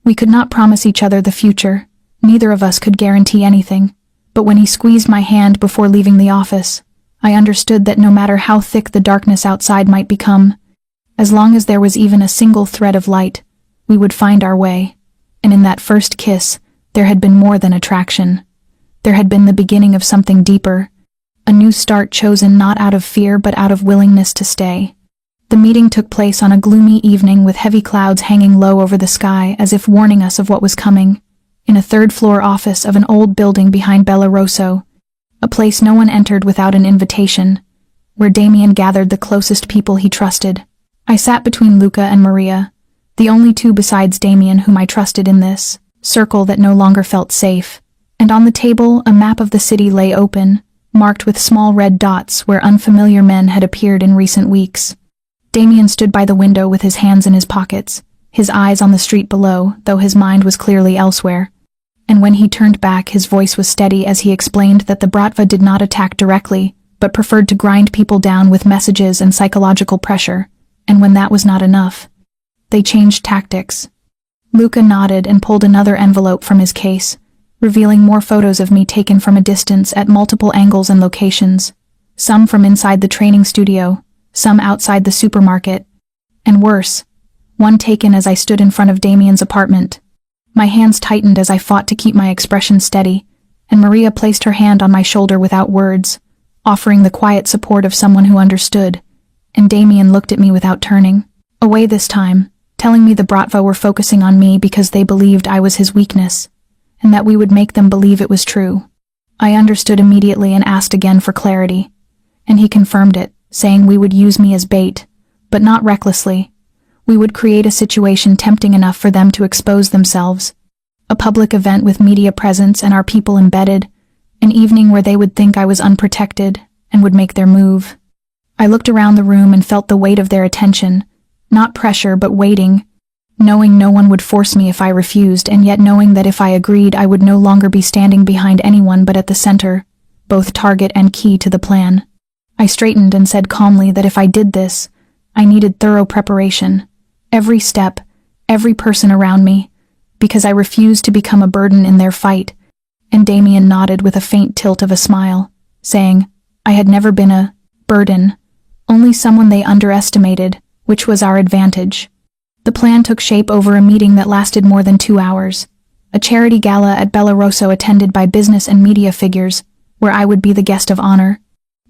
We could not promise each other the future, neither of us could guarantee anything, but when he squeezed my hand before leaving the office, I understood that no matter how thick the darkness outside might become, as long as there was even a single thread of light, we would find our way. And in that first kiss, there had been more than attraction. There had been the beginning of something deeper, a new start chosen not out of fear but out of willingness to stay. The meeting took place on a gloomy evening with heavy clouds hanging low over the sky as if warning us of what was coming, in a third-floor office of an old building behind Bella Rosso, a place no one entered without an invitation, where Damien gathered the closest people he trusted. I sat between Luca and Maria, the only two besides Damien whom I trusted in this circle that no longer felt safe, and on the table a map of the city lay open, marked with small red dots where unfamiliar men had appeared in recent weeks. Damien stood by the window with his hands in his pockets, his eyes on the street below, though his mind was clearly elsewhere. And when he turned back, his voice was steady as he explained that the Bratva did not attack directly, but preferred to grind people down with messages and psychological pressure, and when that was not enough, they changed tactics. Luca nodded and pulled another envelope from his case, revealing more photos of me taken from a distance at multiple angles and locations, some from inside the training studio, some outside the supermarket, and worse, one taken as I stood in front of Damien's apartment. My hands tightened as I fought to keep my expression steady, and Maria placed her hand on my shoulder without words, offering the quiet support of someone who understood, and Damien looked at me without turning away this time, telling me the Bratva were focusing on me because they believed I was his weakness, and that we would make them believe it was true. I understood immediately and asked again for clarity, and he confirmed it, saying we would use me as bait, but not recklessly. We would create a situation tempting enough for them to expose themselves, a public event with media presence and our people embedded, an evening where they would think I was unprotected and would make their move. I looked around the room and felt the weight of their attention, not pressure but waiting, knowing no one would force me if I refused, and yet knowing that if I agreed I would no longer be standing behind anyone but at the center, both target and key to the plan. I straightened and said calmly that if I did this, I needed thorough preparation, every step, every person around me, because I refused to become a burden in their fight, and Damien nodded with a faint tilt of a smile, saying, I had never been a burden, only someone they underestimated, which was our advantage. The plan took shape over a meeting that lasted more than 2 hours, a charity gala at Bella Rosso attended by business and media figures, where I would be the guest of honor,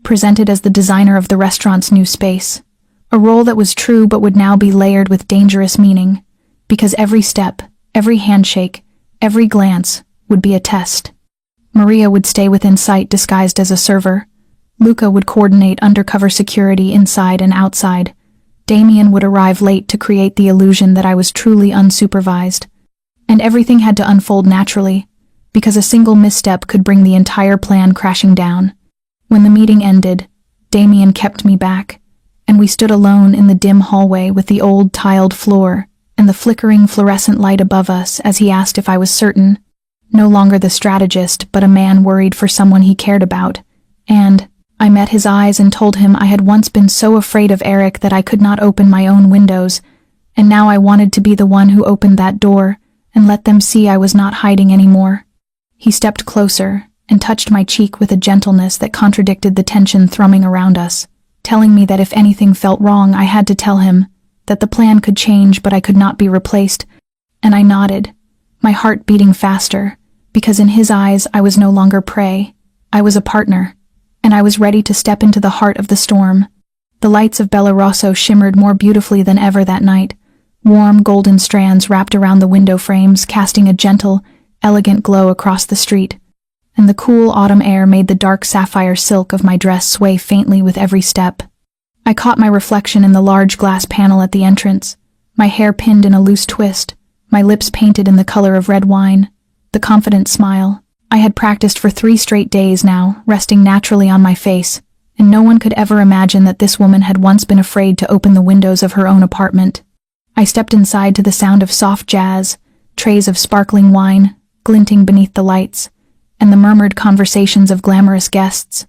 presented as the designer of the restaurant's new space, a role that was true but would now be layered with dangerous meaning, because every step, every handshake, every glance would be a test. Maria would stay within sight disguised as a server. Luca would coordinate undercover security inside and outside. Damien would arrive late to create the illusion that I was truly unsupervised. And everything had to unfold naturally, because a single misstep could bring the entire plan crashing down. When the meeting ended, Damien kept me back, and we stood alone in the dim hallway with the old tiled floor and the flickering fluorescent light above us as he asked if I was certain, no longer the strategist but a man worried for someone he cared about, and I met his eyes and told him I had once been so afraid of Eric that I could not open my own windows, and now I wanted to be the one who opened that door and let them see I was not hiding anymore. He stepped closer and touched my cheek with a gentleness that contradicted the tension thrumming around us, telling me that if anything felt wrong I had to tell him, that the plan could change but I could not be replaced, and I nodded, my heart beating faster, because in his eyes I was no longer prey, I was a partner, and I was ready to step into the heart of the storm. The lights of Bellarosso shimmered more beautifully than ever that night, warm golden strands wrapped around the window frames, casting a gentle, elegant glow across the street, and the cool autumn air made the dark sapphire silk of my dress sway faintly with every step. I caught my reflection in the large glass panel at the entrance, my hair pinned in a loose twist, my lips painted in the color of red wine, the confident smile. I had practiced for 3 straight days now, resting naturally on my face, and no one could ever imagine that this woman had once been afraid to open the windows of her own apartment. I stepped inside to the sound of soft jazz, trays of sparkling wine, glinting beneath the lights, and the murmured conversations of glamorous guests.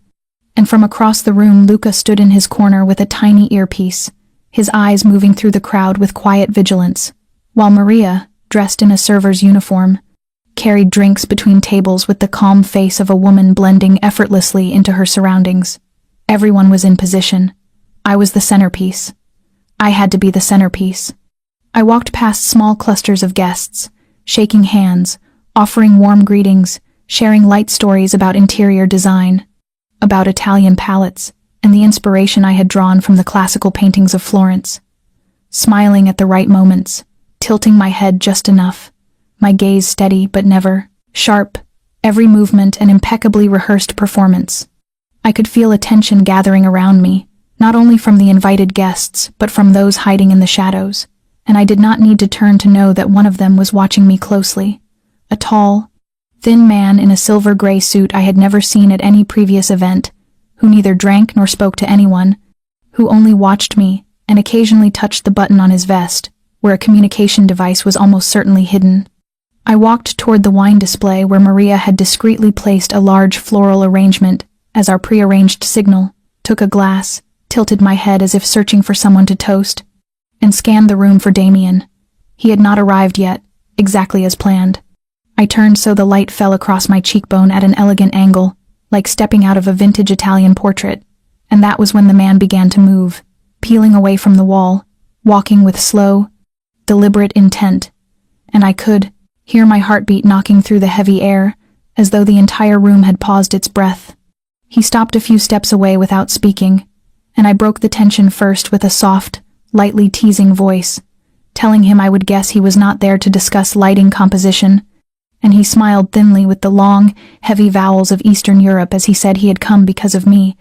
And from across the room Luca stood in his corner with a tiny earpiece, his eyes moving through the crowd with quiet vigilance, while Maria, dressed in a server's uniform, carried drinks between tables with the calm face of a woman blending effortlessly into her surroundings. Everyone was in position. I was the centerpiece. I had to be the centerpiece. I walked past small clusters of guests, shaking hands, offering warm greetings, sharing light stories about interior design, about Italian palettes, and the inspiration I had drawn from the classical paintings of Florence. Smiling at the right moments, tilting my head just enough, my gaze steady but never sharp, every movement an impeccably rehearsed performance. I could feel a tension gathering around me, not only from the invited guests, but from those hiding in the shadows, and I did not need to turn to know that one of them was watching me closely. A tall, thin man in a silver-gray suit I had never seen at any previous event, who neither drank nor spoke to anyone, who only watched me and occasionally touched the button on his vest, where a communication device was almost certainly hidden. I walked toward the wine display where Maria had discreetly placed a large floral arrangement as our prearranged signal, took a glass, tilted my head as if searching for someone to toast, and scanned the room for Damien. He had not arrived yet, exactly as planned. I turned so the light fell across my cheekbone at an elegant angle, like stepping out of a vintage Italian portrait, and that was when the man began to move, peeling away from the wall, walking with slow, deliberate intent, and I could hear my heartbeat knocking through the heavy air, as though the entire room had paused its breath. He stopped a few steps away without speaking, and I broke the tension first with a soft, lightly teasing voice, telling him I would guess he was not there to discuss lighting composition, and he smiled thinly with the long, heavy vowels of Eastern Europe as he said he had come because of me,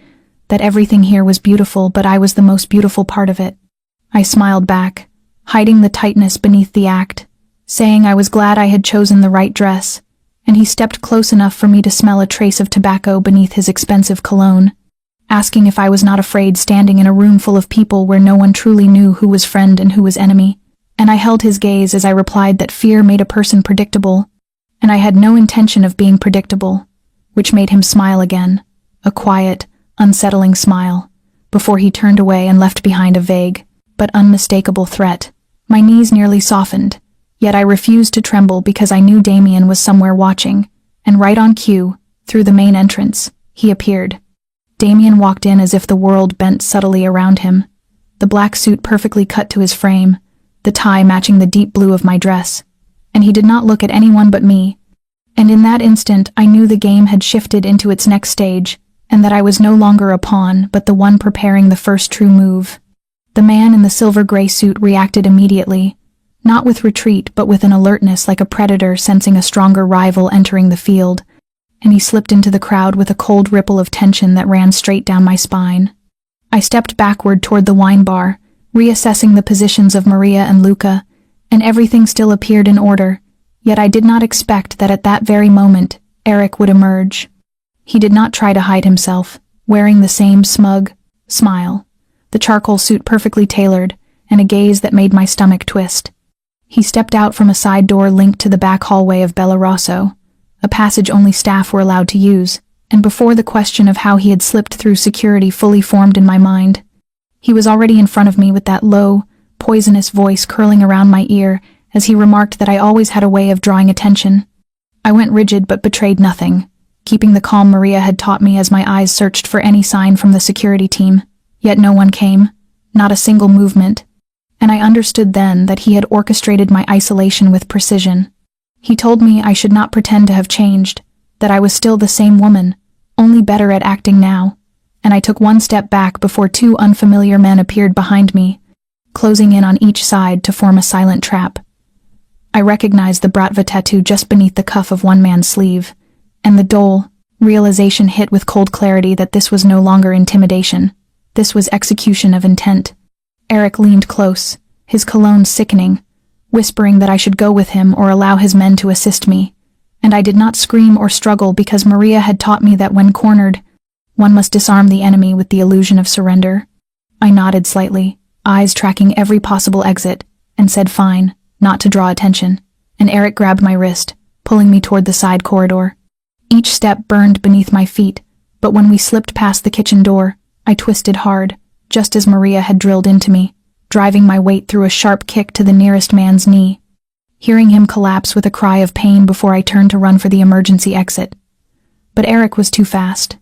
that everything here was beautiful but I was the most beautiful part of it. I smiled back, hiding the tightness beneath the act, saying I was glad I had chosen the right dress, and he stepped close enough for me to smell a trace of tobacco beneath his expensive cologne, asking if I was not afraid standing in a room full of people where no one truly knew who was friend and who was enemy, and I held his gaze as I replied that fear made a person predictable, and I had no intention of being predictable, which made him smile again, a quiet, unsettling smile, before he turned away and left behind a vague, but unmistakable threat. My knees nearly softened, yet I refused to tremble because I knew Damien was somewhere watching, and right on cue, through the main entrance, he appeared. Damien walked in as if the world bent subtly around him, the black suit perfectly cut to his frame, the tie matching the deep blue of my dress, and he did not look at anyone but me, and in that instant I knew the game had shifted into its next stage, and that I was no longer a pawn but the one preparing the first true move. The man in the silver-gray suit reacted immediately, not with retreat but with an alertness like a predator sensing a stronger rival entering the field, and he slipped into the crowd with a cold ripple of tension that ran straight down my spine. I stepped backward toward the wine bar, reassessing the positions of Maria and Luca, and everything still appeared in order, yet I did not expect that at that very moment Eric would emerge. He did not try to hide himself, wearing the same smug smile, the charcoal suit perfectly tailored, and a gaze that made my stomach twist. He stepped out from a side door linked to the back hallway of Bellarosso, a passage only staff were allowed to use, and before the question of how he had slipped through security fully formed in my mind, he was already in front of me with that low, poisonous voice curling around my ear as he remarked that I always had a way of drawing attention. I went rigid but betrayed nothing, keeping the calm Maria had taught me as my eyes searched for any sign from the security team. Yet no one came, not a single movement, and I understood then that he had orchestrated my isolation with precision. He told me I should not pretend to have changed, that I was still the same woman, only better at acting now, and I took one step back before two unfamiliar men appeared behind me, closing in on each side to form a silent trap. I recognized the bratva tattoo just beneath the cuff of one man's sleeve, and the dull realization hit with cold clarity that this was no longer intimidation. This was execution of intent. Eric leaned close, his cologne sickening, whispering that I should go with him or allow his men to assist me, and I did not scream or struggle because Maria had taught me that when cornered, one must disarm the enemy with the illusion of surrender. I nodded slightly, eyes tracking every possible exit, and said fine, not to draw attention, and Eric grabbed my wrist, pulling me toward the side corridor. Each step burned beneath my feet, but when we slipped past the kitchen door, I twisted hard, just as Maria had drilled into me, driving my weight through a sharp kick to the nearest man's knee, hearing him collapse with a cry of pain before I turned to run for the emergency exit. But Eric was too fast.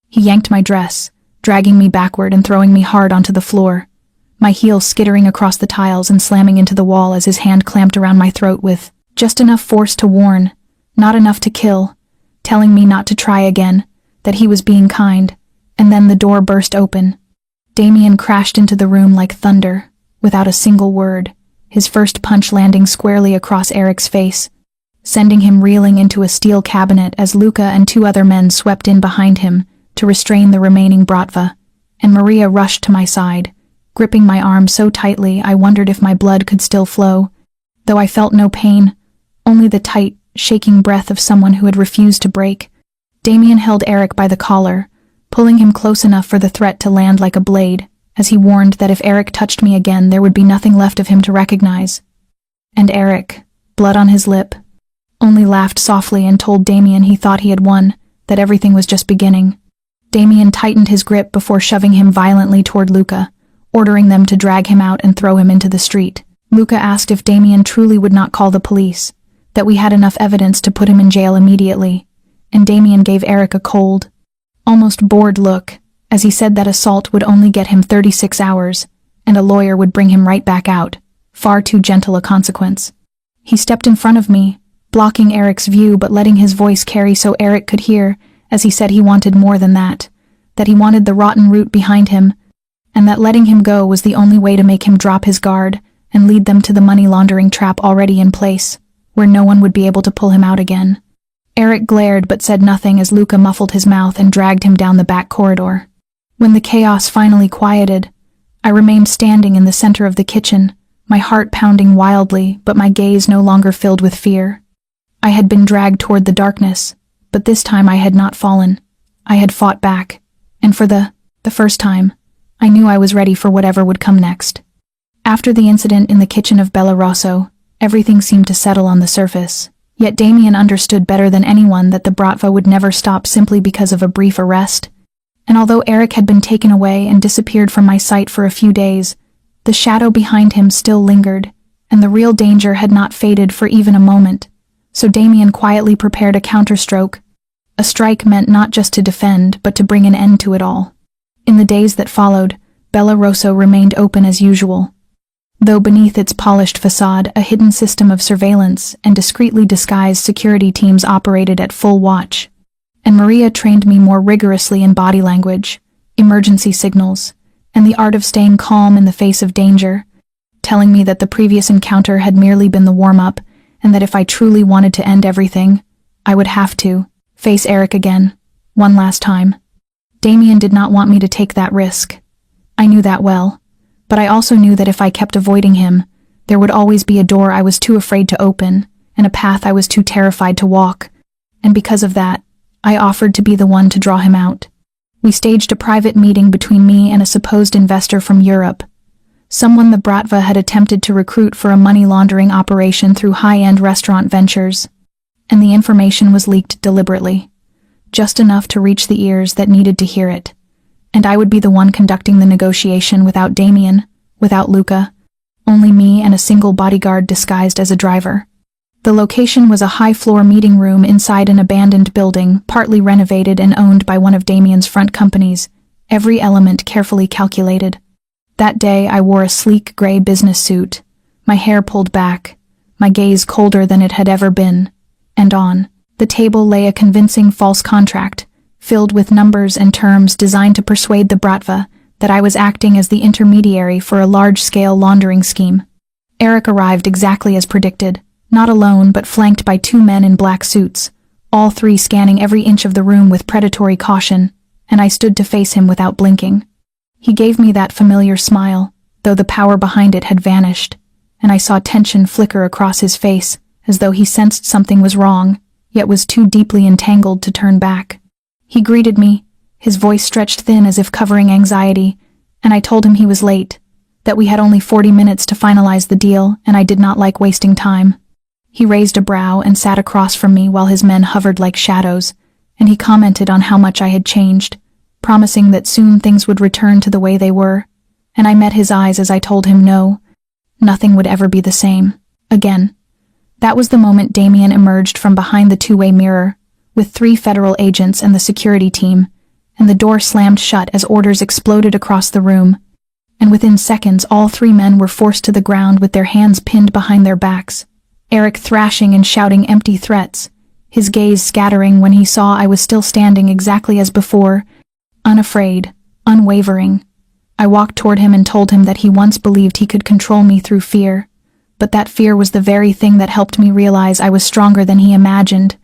He yanked my dress, dragging me backward and throwing me hard onto the floor, my heels skittering across the tiles and slamming into the wall as his hand clamped around my throat with just enough force to warn, not enough to kill, telling me not to try again, that he was being kind, and then the door burst open. Damien crashed into the room like thunder, without a single word, his first punch landing squarely across Eric's face, sending him reeling into a steel cabinet as Luca and two other men swept in behind him to restrain the remaining bratva, and Maria rushed to my side, gripping my arm so tightly I wondered if my blood could still flow, though I felt no pain, only the tight, shaking breath of someone who had refused to break. Damien held Eric by the collar, pulling him close enough for the threat to land like a blade, as he warned that if Eric touched me again there would be nothing left of him to recognize. And Eric, blood on his lip, only laughed softly and told Damien he thought he had won, that everything was just beginning. Damien tightened his grip before shoving him violently toward Luca, ordering them to drag him out and throw him into the street. Luca asked if Damien truly would not call the police, that we had enough evidence to put him in jail immediately, and Damien gave Eric a cold, almost bored look, as he said that assault would only get him 36 hours, and a lawyer would bring him right back out, far too gentle a consequence. He stepped in front of me, blocking Eric's view but letting his voice carry so Eric could hear, as he said he wanted more than that he wanted the rotten root behind him, and that letting him go was the only way to make him drop his guard and lead them to the money laundering trap already in place, where no one would be able to pull him out again. Eric glared but said nothing as Luca muffled his mouth and dragged him down the back corridor. When the chaos finally quieted, I remained standing in the center of the kitchen, my heart pounding wildly but my gaze no longer filled with fear. I had been dragged toward the darkness, but this time I had not fallen. I had fought back, and for the first time, I knew I was ready for whatever would come next. After the incident in the kitchen of Bella Rosso, everything seemed to settle on the surface, yet Damien understood better than anyone that the bratva would never stop simply because of a brief arrest, and although Eric had been taken away and disappeared from my sight for a few days, the shadow behind him still lingered, and the real danger had not faded for even a moment, so Damien quietly prepared a counterstroke. A strike meant not just to defend, but to bring an end to it all. In the days that followed, Bella Rosso remained open as usual, though beneath its polished facade a hidden system of surveillance and discreetly disguised security teams operated at full watch, and Maria trained me more rigorously in body language, emergency signals, and the art of staying calm in the face of danger, telling me that the previous encounter had merely been the warm-up, and that if I truly wanted to end everything, I would have to face Eric again, one last time. Damien did not want me to take that risk. I knew that well, but I also knew that if I kept avoiding him, there would always be a door I was too afraid to open, and a path I was too terrified to walk, and because of that, I offered to be the one to draw him out. We staged a private meeting between me and a supposed investor from Europe, someone the bratva had attempted to recruit for a money laundering operation through high-end restaurant ventures, and the information was leaked deliberately, just enough to reach the ears that needed to hear it, and I would be the one conducting the negotiation without Damien, without Luca, only me and a single bodyguard disguised as a driver. The location was a high-floor meeting room inside an abandoned building, partly renovated and owned by one of Damien's front companies, every element carefully calculated. That day I wore a sleek gray business suit, my hair pulled back, my gaze colder than it had ever been, and on the table lay a convincing false contract, filled with numbers and terms designed to persuade the Bratva that I was acting as the intermediary for a large-scale laundering scheme. Eric arrived exactly as predicted, not alone but flanked by 2 men in black suits, all 3 scanning every inch of the room with predatory caution, and I stood to face him without blinking. He gave me that familiar smile, though the power behind it had vanished, and I saw tension flicker across his face, as though he sensed something was wrong, yet was too deeply entangled to turn back. He greeted me, his voice stretched thin as if covering anxiety, and I told him he was late, that we had only 40 minutes to finalize the deal, and I did not like wasting time. He raised a brow and sat across from me while his men hovered like shadows, and he commented on how much I had changed, promising that soon things would return to the way they were, and I met his eyes as I told him no, nothing would ever be the same, again. That was the moment Damien emerged from behind the 2-way mirror, with 3 federal agents and the security team, and the door slammed shut as orders exploded across the room, and within seconds all 3 men were forced to the ground with their hands pinned behind their backs, Eric thrashing and shouting empty threats, his gaze scattering when he saw I was still standing exactly as before, unafraid, unwavering. I walked toward him and told him that he once believed he could control me through fear, but that fear was the very thing that helped me realize I was stronger than he imagined,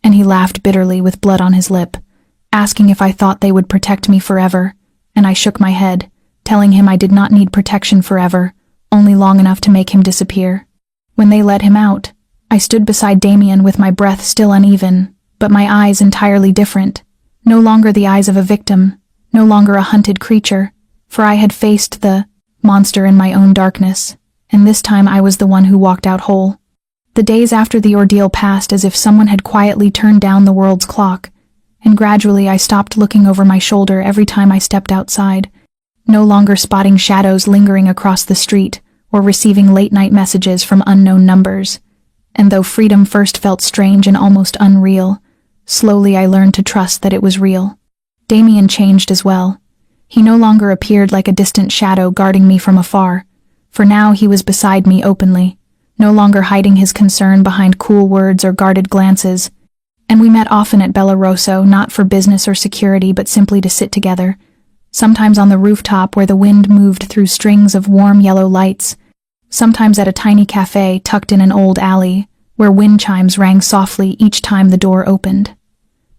and he laughed bitterly with blood on his lip, asking if I thought they would protect me forever, and I shook my head, telling him I did not need protection forever, only long enough to make him disappear. When they let him out, I stood beside Damien with my breath still uneven, but my eyes entirely different, no longer the eyes of a victim, no longer a hunted creature, for I had faced the monster in my own darkness, and this time I was the one who walked out whole. The days after the ordeal passed as if someone had quietly turned down the world's clock, and gradually I stopped looking over my shoulder every time I stepped outside, no longer spotting shadows lingering across the street or receiving late-night messages from unknown numbers. And though freedom first felt strange and almost unreal, slowly I learned to trust that it was real. Damien changed as well. He no longer appeared like a distant shadow guarding me from afar, for now he was beside me openly, no longer hiding his concern behind cool words or guarded glances, and we met often at Bella Rosso, not for business or security but simply to sit together, sometimes on the rooftop where the wind moved through strings of warm yellow lights, sometimes at a tiny cafe tucked in an old alley, where wind chimes rang softly each time the door opened.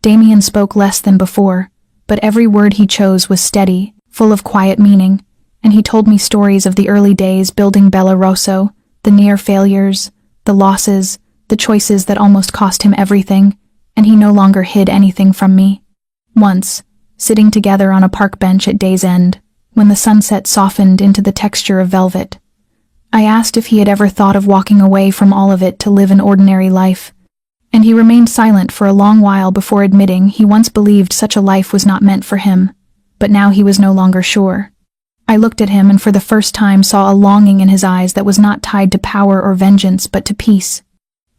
Damien spoke less than before, but every word he chose was steady, full of quiet meaning, and he told me stories of the early days building Bella Rosso, the near failures, the losses, the choices that almost cost him everything, and he no longer hid anything from me. Once, sitting together on a park bench at day's end, when the sunset softened into the texture of velvet, I asked if he had ever thought of walking away from all of it to live an ordinary life, and he remained silent for a long while before admitting he once believed such a life was not meant for him, but now he was no longer sure. I looked at him and for the first time saw a longing in his eyes that was not tied to power or vengeance but to peace.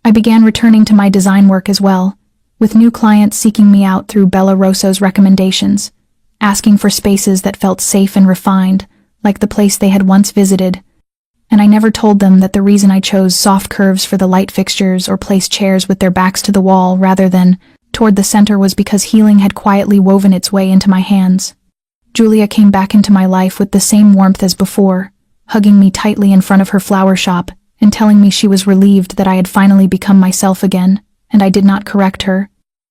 I began returning to my design work as well, with new clients seeking me out through Bella Rosso's recommendations, asking for spaces that felt safe and refined, like the place they had once visited. And I never told them that the reason I chose soft curves for the light fixtures or placed chairs with their backs to the wall rather than toward the center was because healing had quietly woven its way into my hands. Julia came back into my life with the same warmth as before, hugging me tightly in front of her flower shop and telling me she was relieved that I had finally become myself again, and I did not correct her,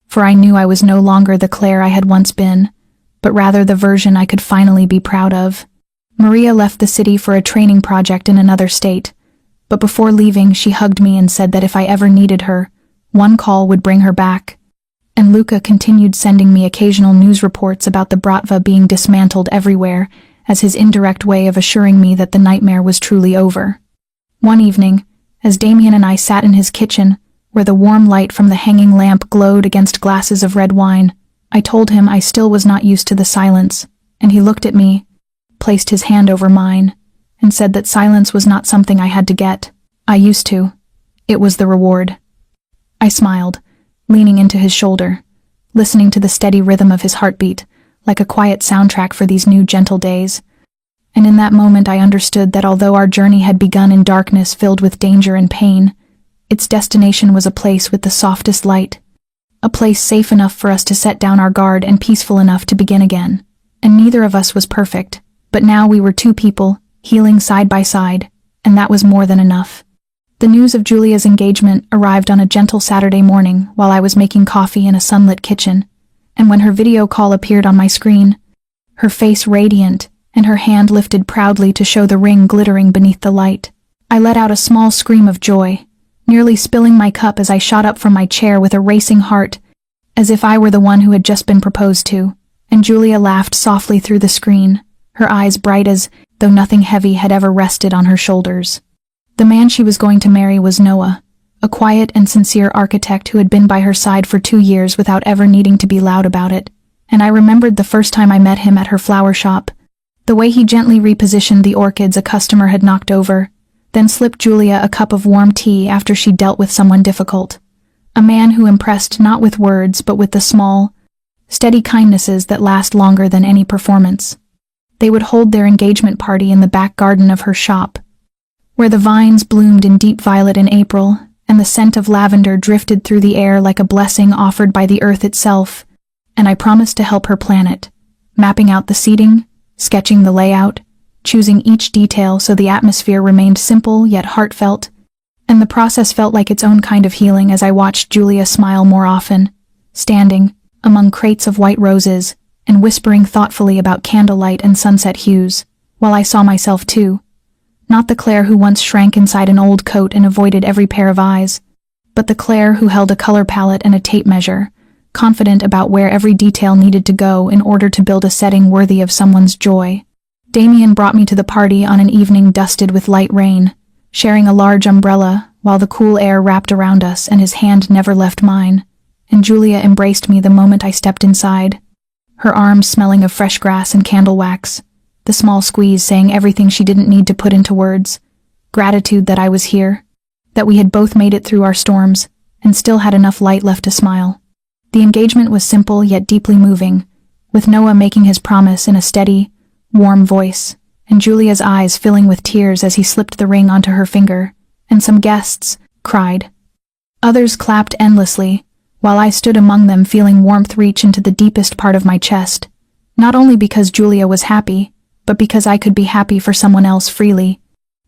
for I knew I was no longer the Claire I had once been, but rather the version I could finally be proud of. Maria left the city for a training project in another state, but before leaving she hugged me and said that if I ever needed her, one call would bring her back. And Luca continued sending me occasional news reports about the Bratva being dismantled everywhere as his indirect way of assuring me that the nightmare was truly over. One evening, as Damien and I sat in his kitchen, where the warm light from the hanging lamp glowed against glasses of red wine, I told him I still was not used to the silence, and he looked at me, placed his hand over mine, and said that silence was not something I had to get. I used to. It was the reward. I smiled, leaning into his shoulder, listening to the steady rhythm of his heartbeat, like a quiet soundtrack for these new gentle days. And in that moment I understood that although our journey had begun in darkness filled with danger and pain, its destination was a place with the softest light, a place safe enough for us to set down our guard and peaceful enough to begin again. And neither of us was perfect, but now we were two people, healing side by side, and that was more than enough. The news of Julia's engagement arrived on a gentle Saturday morning while I was making coffee in a sunlit kitchen, and when her video call appeared on my screen, her face radiant and her hand lifted proudly to show the ring glittering beneath the light, I let out a small scream of joy, nearly spilling my cup as I shot up from my chair with a racing heart, as if I were the one who had just been proposed to, and Julia laughed softly through the screen, her eyes bright as though nothing heavy had ever rested on her shoulders. The man she was going to marry was Noah, a quiet and sincere architect who had been by her side for 2 years without ever needing to be loud about it, and I remembered the first time I met him at her flower shop, the way he gently repositioned the orchids a customer had knocked over, then slipped Julia a cup of warm tea after she dealt with someone difficult. A man who impressed not with words but with the small, steady kindnesses that last longer than any performance. They would hold their engagement party in the back garden of her shop, where the vines bloomed in deep violet in April, and the scent of lavender drifted through the air like a blessing offered by the earth itself, and I promised to help her plan it, mapping out the seating, sketching the layout, choosing each detail so the atmosphere remained simple yet heartfelt, and the process felt like its own kind of healing as I watched Julia smile more often, standing among crates of white roses and whispering thoughtfully about candlelight and sunset hues, while I saw myself too, not the Claire who once shrank inside an old coat and avoided every pair of eyes, but the Claire who held a color palette and a tape measure, confident about where every detail needed to go in order to build a setting worthy of someone's joy. Damien brought me to the party on an evening dusted with light rain, sharing a large umbrella while the cool air wrapped around us and his hand never left mine, and Julia embraced me the moment I stepped inside, her arms smelling of fresh grass and candle wax, the small squeeze saying everything she didn't need to put into words, gratitude that I was here, that we had both made it through our storms, and still had enough light left to smile. The engagement was simple yet deeply moving, with Noah making his promise in a steady, warm voice, and Julia's eyes filling with tears as he slipped the ring onto her finger, and some guests cried. Others clapped endlessly, while I stood among them feeling warmth reach into the deepest part of my chest, not only because Julia was happy, but because I could be happy for someone else freely,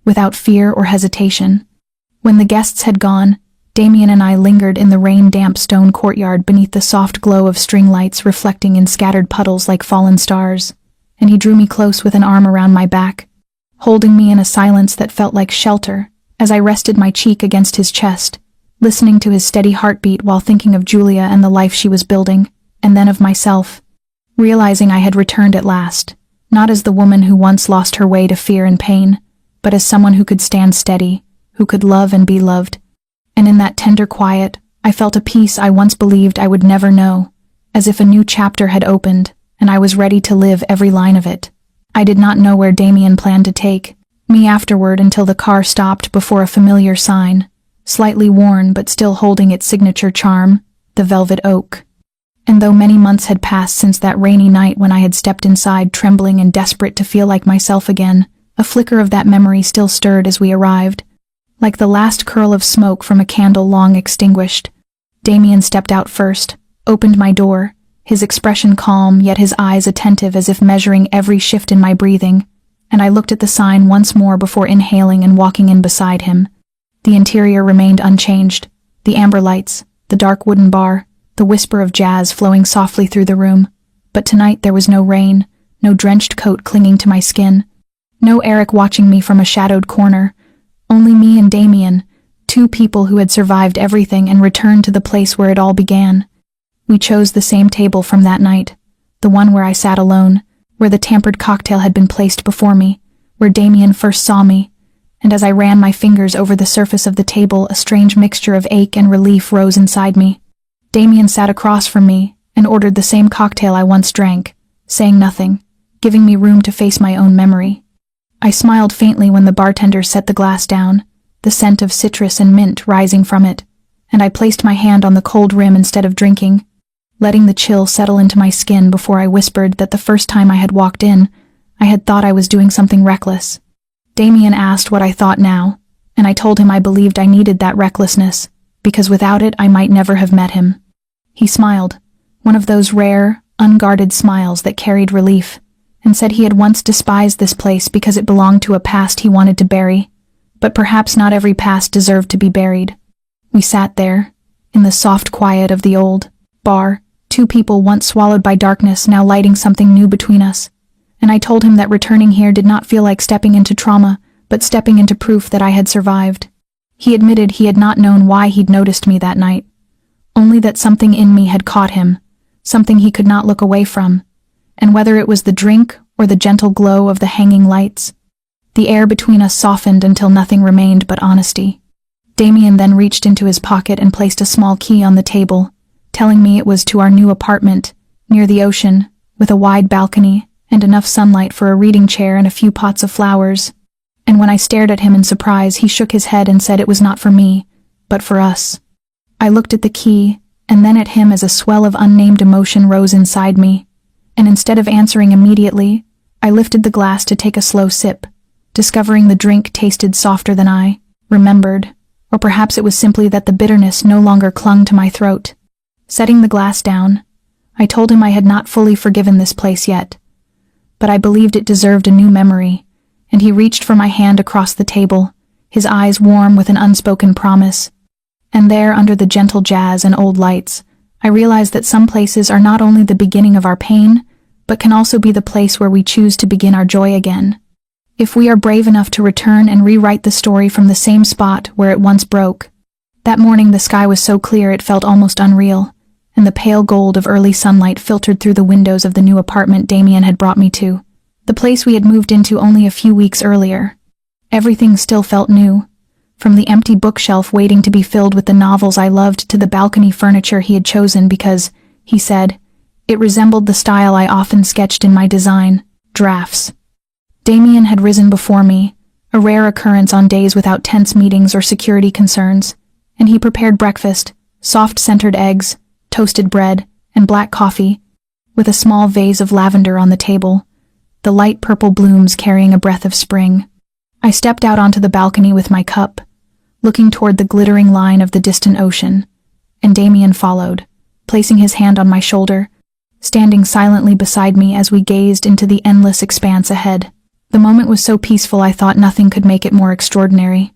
without fear or hesitation. When the guests had gone, Damien and I lingered in the rain-damp stone courtyard beneath the soft glow of string lights reflecting in scattered puddles like fallen stars, and he drew me close with an arm around my back, holding me in a silence that felt like shelter as I rested my cheek against his chest, listening to his steady heartbeat while thinking of Julia and the life she was building, and then of myself, realizing I had returned at last, not as the woman who once lost her way to fear and pain, but as someone who could stand steady, who could love and be loved. And in that tender quiet, I felt a peace I once believed I would never know, as if a new chapter had opened, and I was ready to live every line of it. I did not know where Damien planned to take me afterward until the car stopped before a familiar sign, slightly worn but still holding its signature charm, the velvet oak. And though many months had passed since that rainy night when I had stepped inside trembling and desperate to feel like myself again, a flicker of that memory still stirred as we arrived, like the last curl of smoke from a candle long extinguished. Damien stepped out first, opened my door, his expression calm yet his eyes attentive as if measuring every shift in my breathing, and I looked at the sign once more before inhaling and walking in beside him. The interior remained unchanged, the amber lights, the dark wooden bar, the whisper of jazz flowing softly through the room, but tonight there was no rain, no drenched coat clinging to my skin, no Eric watching me from a shadowed corner, only me and Damien, two people who had survived everything and returned to the place where it all began. We chose the same table from that night, the one where I sat alone, where the tampered cocktail had been placed before me, where Damien first saw me, and as I ran my fingers over the surface of the table, a strange mixture of ache and relief rose inside me. Damien sat across from me and ordered the same cocktail I once drank, saying nothing, giving me room to face my own memory. I smiled faintly when the bartender set the glass down, the scent of citrus and mint rising from it, and I placed my hand on the cold rim instead of drinking, letting the chill settle into my skin before I whispered that the first time I had walked in, I had thought I was doing something reckless. Damien asked what I thought now, and I told him I believed I needed that recklessness, because without it I might never have met him. He smiled, one of those rare, unguarded smiles that carried relief, and said he had once despised this place because it belonged to a past he wanted to bury, but perhaps not every past deserved to be buried. We sat there, in the soft quiet of the old bar, two people once swallowed by darkness now lighting something new between us, and I told him that returning here did not feel like stepping into trauma, but stepping into proof that I had survived. He admitted he had not known why he'd noticed me that night, only that something in me had caught him, something he could not look away from, and whether it was the drink or the gentle glow of the hanging lights, the air between us softened until nothing remained but honesty. Damien then reached into his pocket and placed a small key on the table, telling me it was to our new apartment, near the ocean, with a wide balcony and enough sunlight for a reading chair and a few pots of flowers. And when I stared at him in surprise, he shook his head and said it was not for me, but for us. I looked at the key, and then at him as a swell of unnamed emotion rose inside me, and instead of answering immediately, I lifted the glass to take a slow sip, discovering the drink tasted softer than I remembered, or perhaps it was simply that the bitterness no longer clung to my throat. Setting the glass down, I told him I had not fully forgiven this place yet, but I believed it deserved a new memory, and he reached for my hand across the table, his eyes warm with an unspoken promise. And there, under the gentle jazz and old lights, I realized that some places are not only the beginning of our pain, but can also be the place where we choose to begin our joy again. If we are brave enough to return and rewrite the story from the same spot where it once broke. That morning the sky was so clear it felt almost unreal, and the pale gold of early sunlight filtered through the windows of the new apartment Damien had brought me to, the place we had moved into only a few weeks earlier. Everything still felt new, from the empty bookshelf waiting to be filled with the novels I loved to the balcony furniture he had chosen because, he said, it resembled the style I often sketched in my design drafts. Damien had risen before me, a rare occurrence on days without tense meetings or security concerns, and he prepared breakfast, soft-scented eggs, toasted bread, and black coffee, with a small vase of lavender on the table, the light purple blooms carrying a breath of spring. I stepped out onto the balcony with my cup, looking toward the glittering line of the distant ocean, and Damien followed, placing his hand on my shoulder, standing silently beside me as we gazed into the endless expanse ahead. The moment was so peaceful I thought nothing could make it more extraordinary.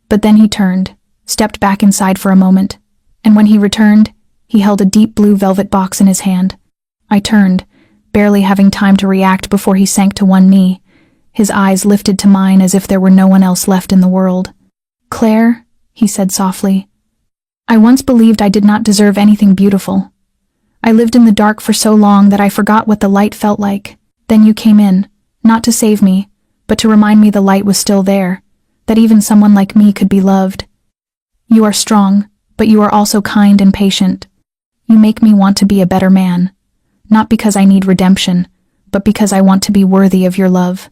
But then he turned, stepped back inside for a moment, and when he returned, he held a deep blue velvet box in his hand. I turned, barely having time to react before he sank to one knee, his eyes lifted to mine as if there were no one else left in the world. "Claire," he said softly, "I once believed I did not deserve anything beautiful. I lived in the dark for so long that I forgot what the light felt like. Then you came in, not to save me, but to remind me the light was still there, that even someone like me could be loved. You are strong, but you are also kind and patient. You make me want to be a better man, not because I need redemption, but because I want to be worthy of your love."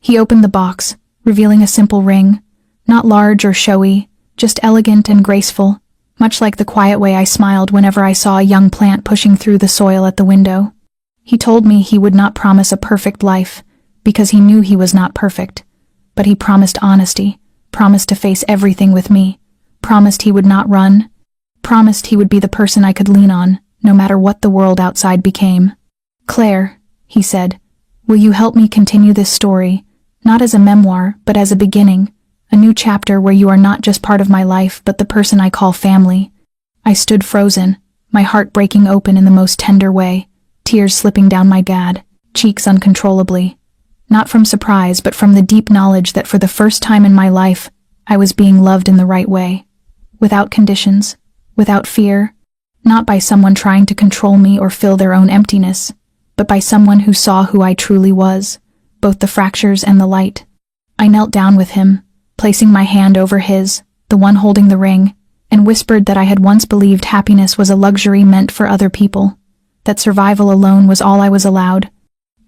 He opened the box, revealing a simple ring, not large or showy, just elegant and graceful, much like the quiet way I smiled whenever I saw a young plant pushing through the soil at the window. He told me he would not promise a perfect life, because he knew he was not perfect, but he promised honesty, promised to face everything with me, promised he would not run, promised he would be the person I could lean on, no matter what the world outside became. "Claire," he said, "will you help me continue this story, not as a memoir, but as a beginning, a new chapter where you are not just part of my life, but the person I call family?" I stood frozen, my heart breaking open in the most tender way, tears slipping down my cheeks uncontrollably. Not from surprise, but from the deep knowledge that for the first time in my life, I was being loved in the right way. Without conditions, without fear, not by someone trying to control me or fill their own emptiness, but by someone who saw who I truly was, both the fractures and the light. I knelt down with him, placing my hand over his, the one holding the ring, and whispered that I had once believed happiness was a luxury meant for other people, that survival alone was all I was allowed.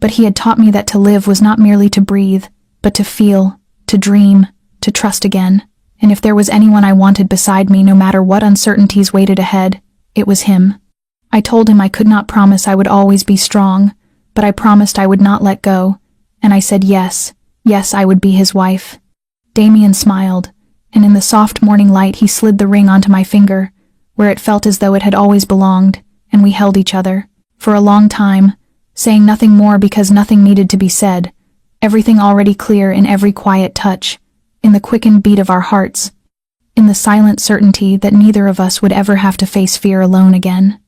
But he had taught me that to live was not merely to breathe, but to feel, to dream, to trust again. And if there was anyone I wanted beside me, no matter what uncertainties waited ahead, it was him. I told him I could not promise I would always be strong, but I promised I would not let go, and I said yes, I would be his wife. Damien smiled, and in the soft morning light he slid the ring onto my finger, where it felt as though it had always belonged, and we held each other, for a long time, saying nothing more because nothing needed to be said, everything already clear in every quiet touch, in the quickened beat of our hearts, in the silent certainty that neither of us would ever have to face fear alone again.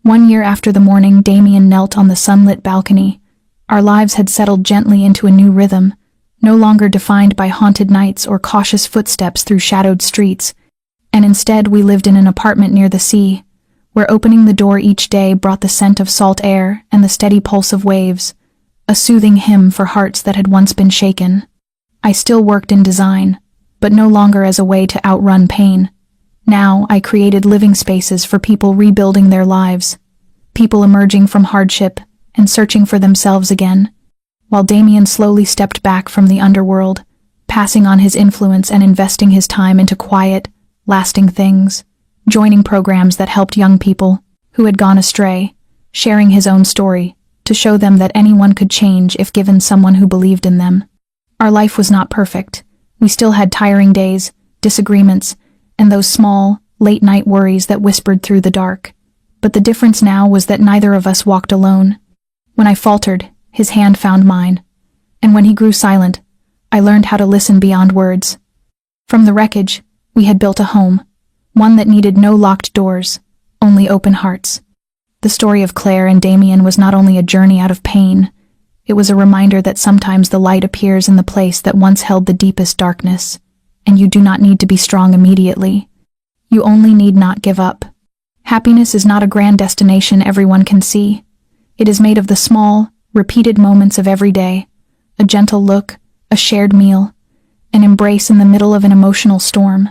1 year after the morning Damien knelt on the sunlit balcony, our lives had settled gently into a new rhythm, no longer defined by haunted nights or cautious footsteps through shadowed streets, and instead we lived in an apartment near the sea, where opening the door each day brought the scent of salt air and the steady pulse of waves, a soothing hymn for hearts that had once been shaken. I still worked in design, but no longer as a way to outrun pain. Now I created living spaces for people rebuilding their lives, people emerging from hardship and searching for themselves again, while Damien slowly stepped back from the underworld, passing on his influence and investing his time into quiet, lasting things, joining programs that helped young people who had gone astray, sharing his own story to show them that anyone could change if given someone who believed in them. Our life was not perfect. We still had tiring days, disagreements, and those small, late-night worries that whispered through the dark. But the difference now was that neither of us walked alone. When I faltered, his hand found mine, and when he grew silent, I learned how to listen beyond words. From the wreckage, we had built a home, one that needed no locked doors, only open hearts. The story of Claire and Damien was not only a journey out of pain, it was a reminder that sometimes the light appears in the place that once held the deepest darkness, and you do not need to be strong immediately. You only need not give up. Happiness is not a grand destination everyone can see. It is made of the small, repeated moments of every day, a gentle look, a shared meal, an embrace in the middle of an emotional storm.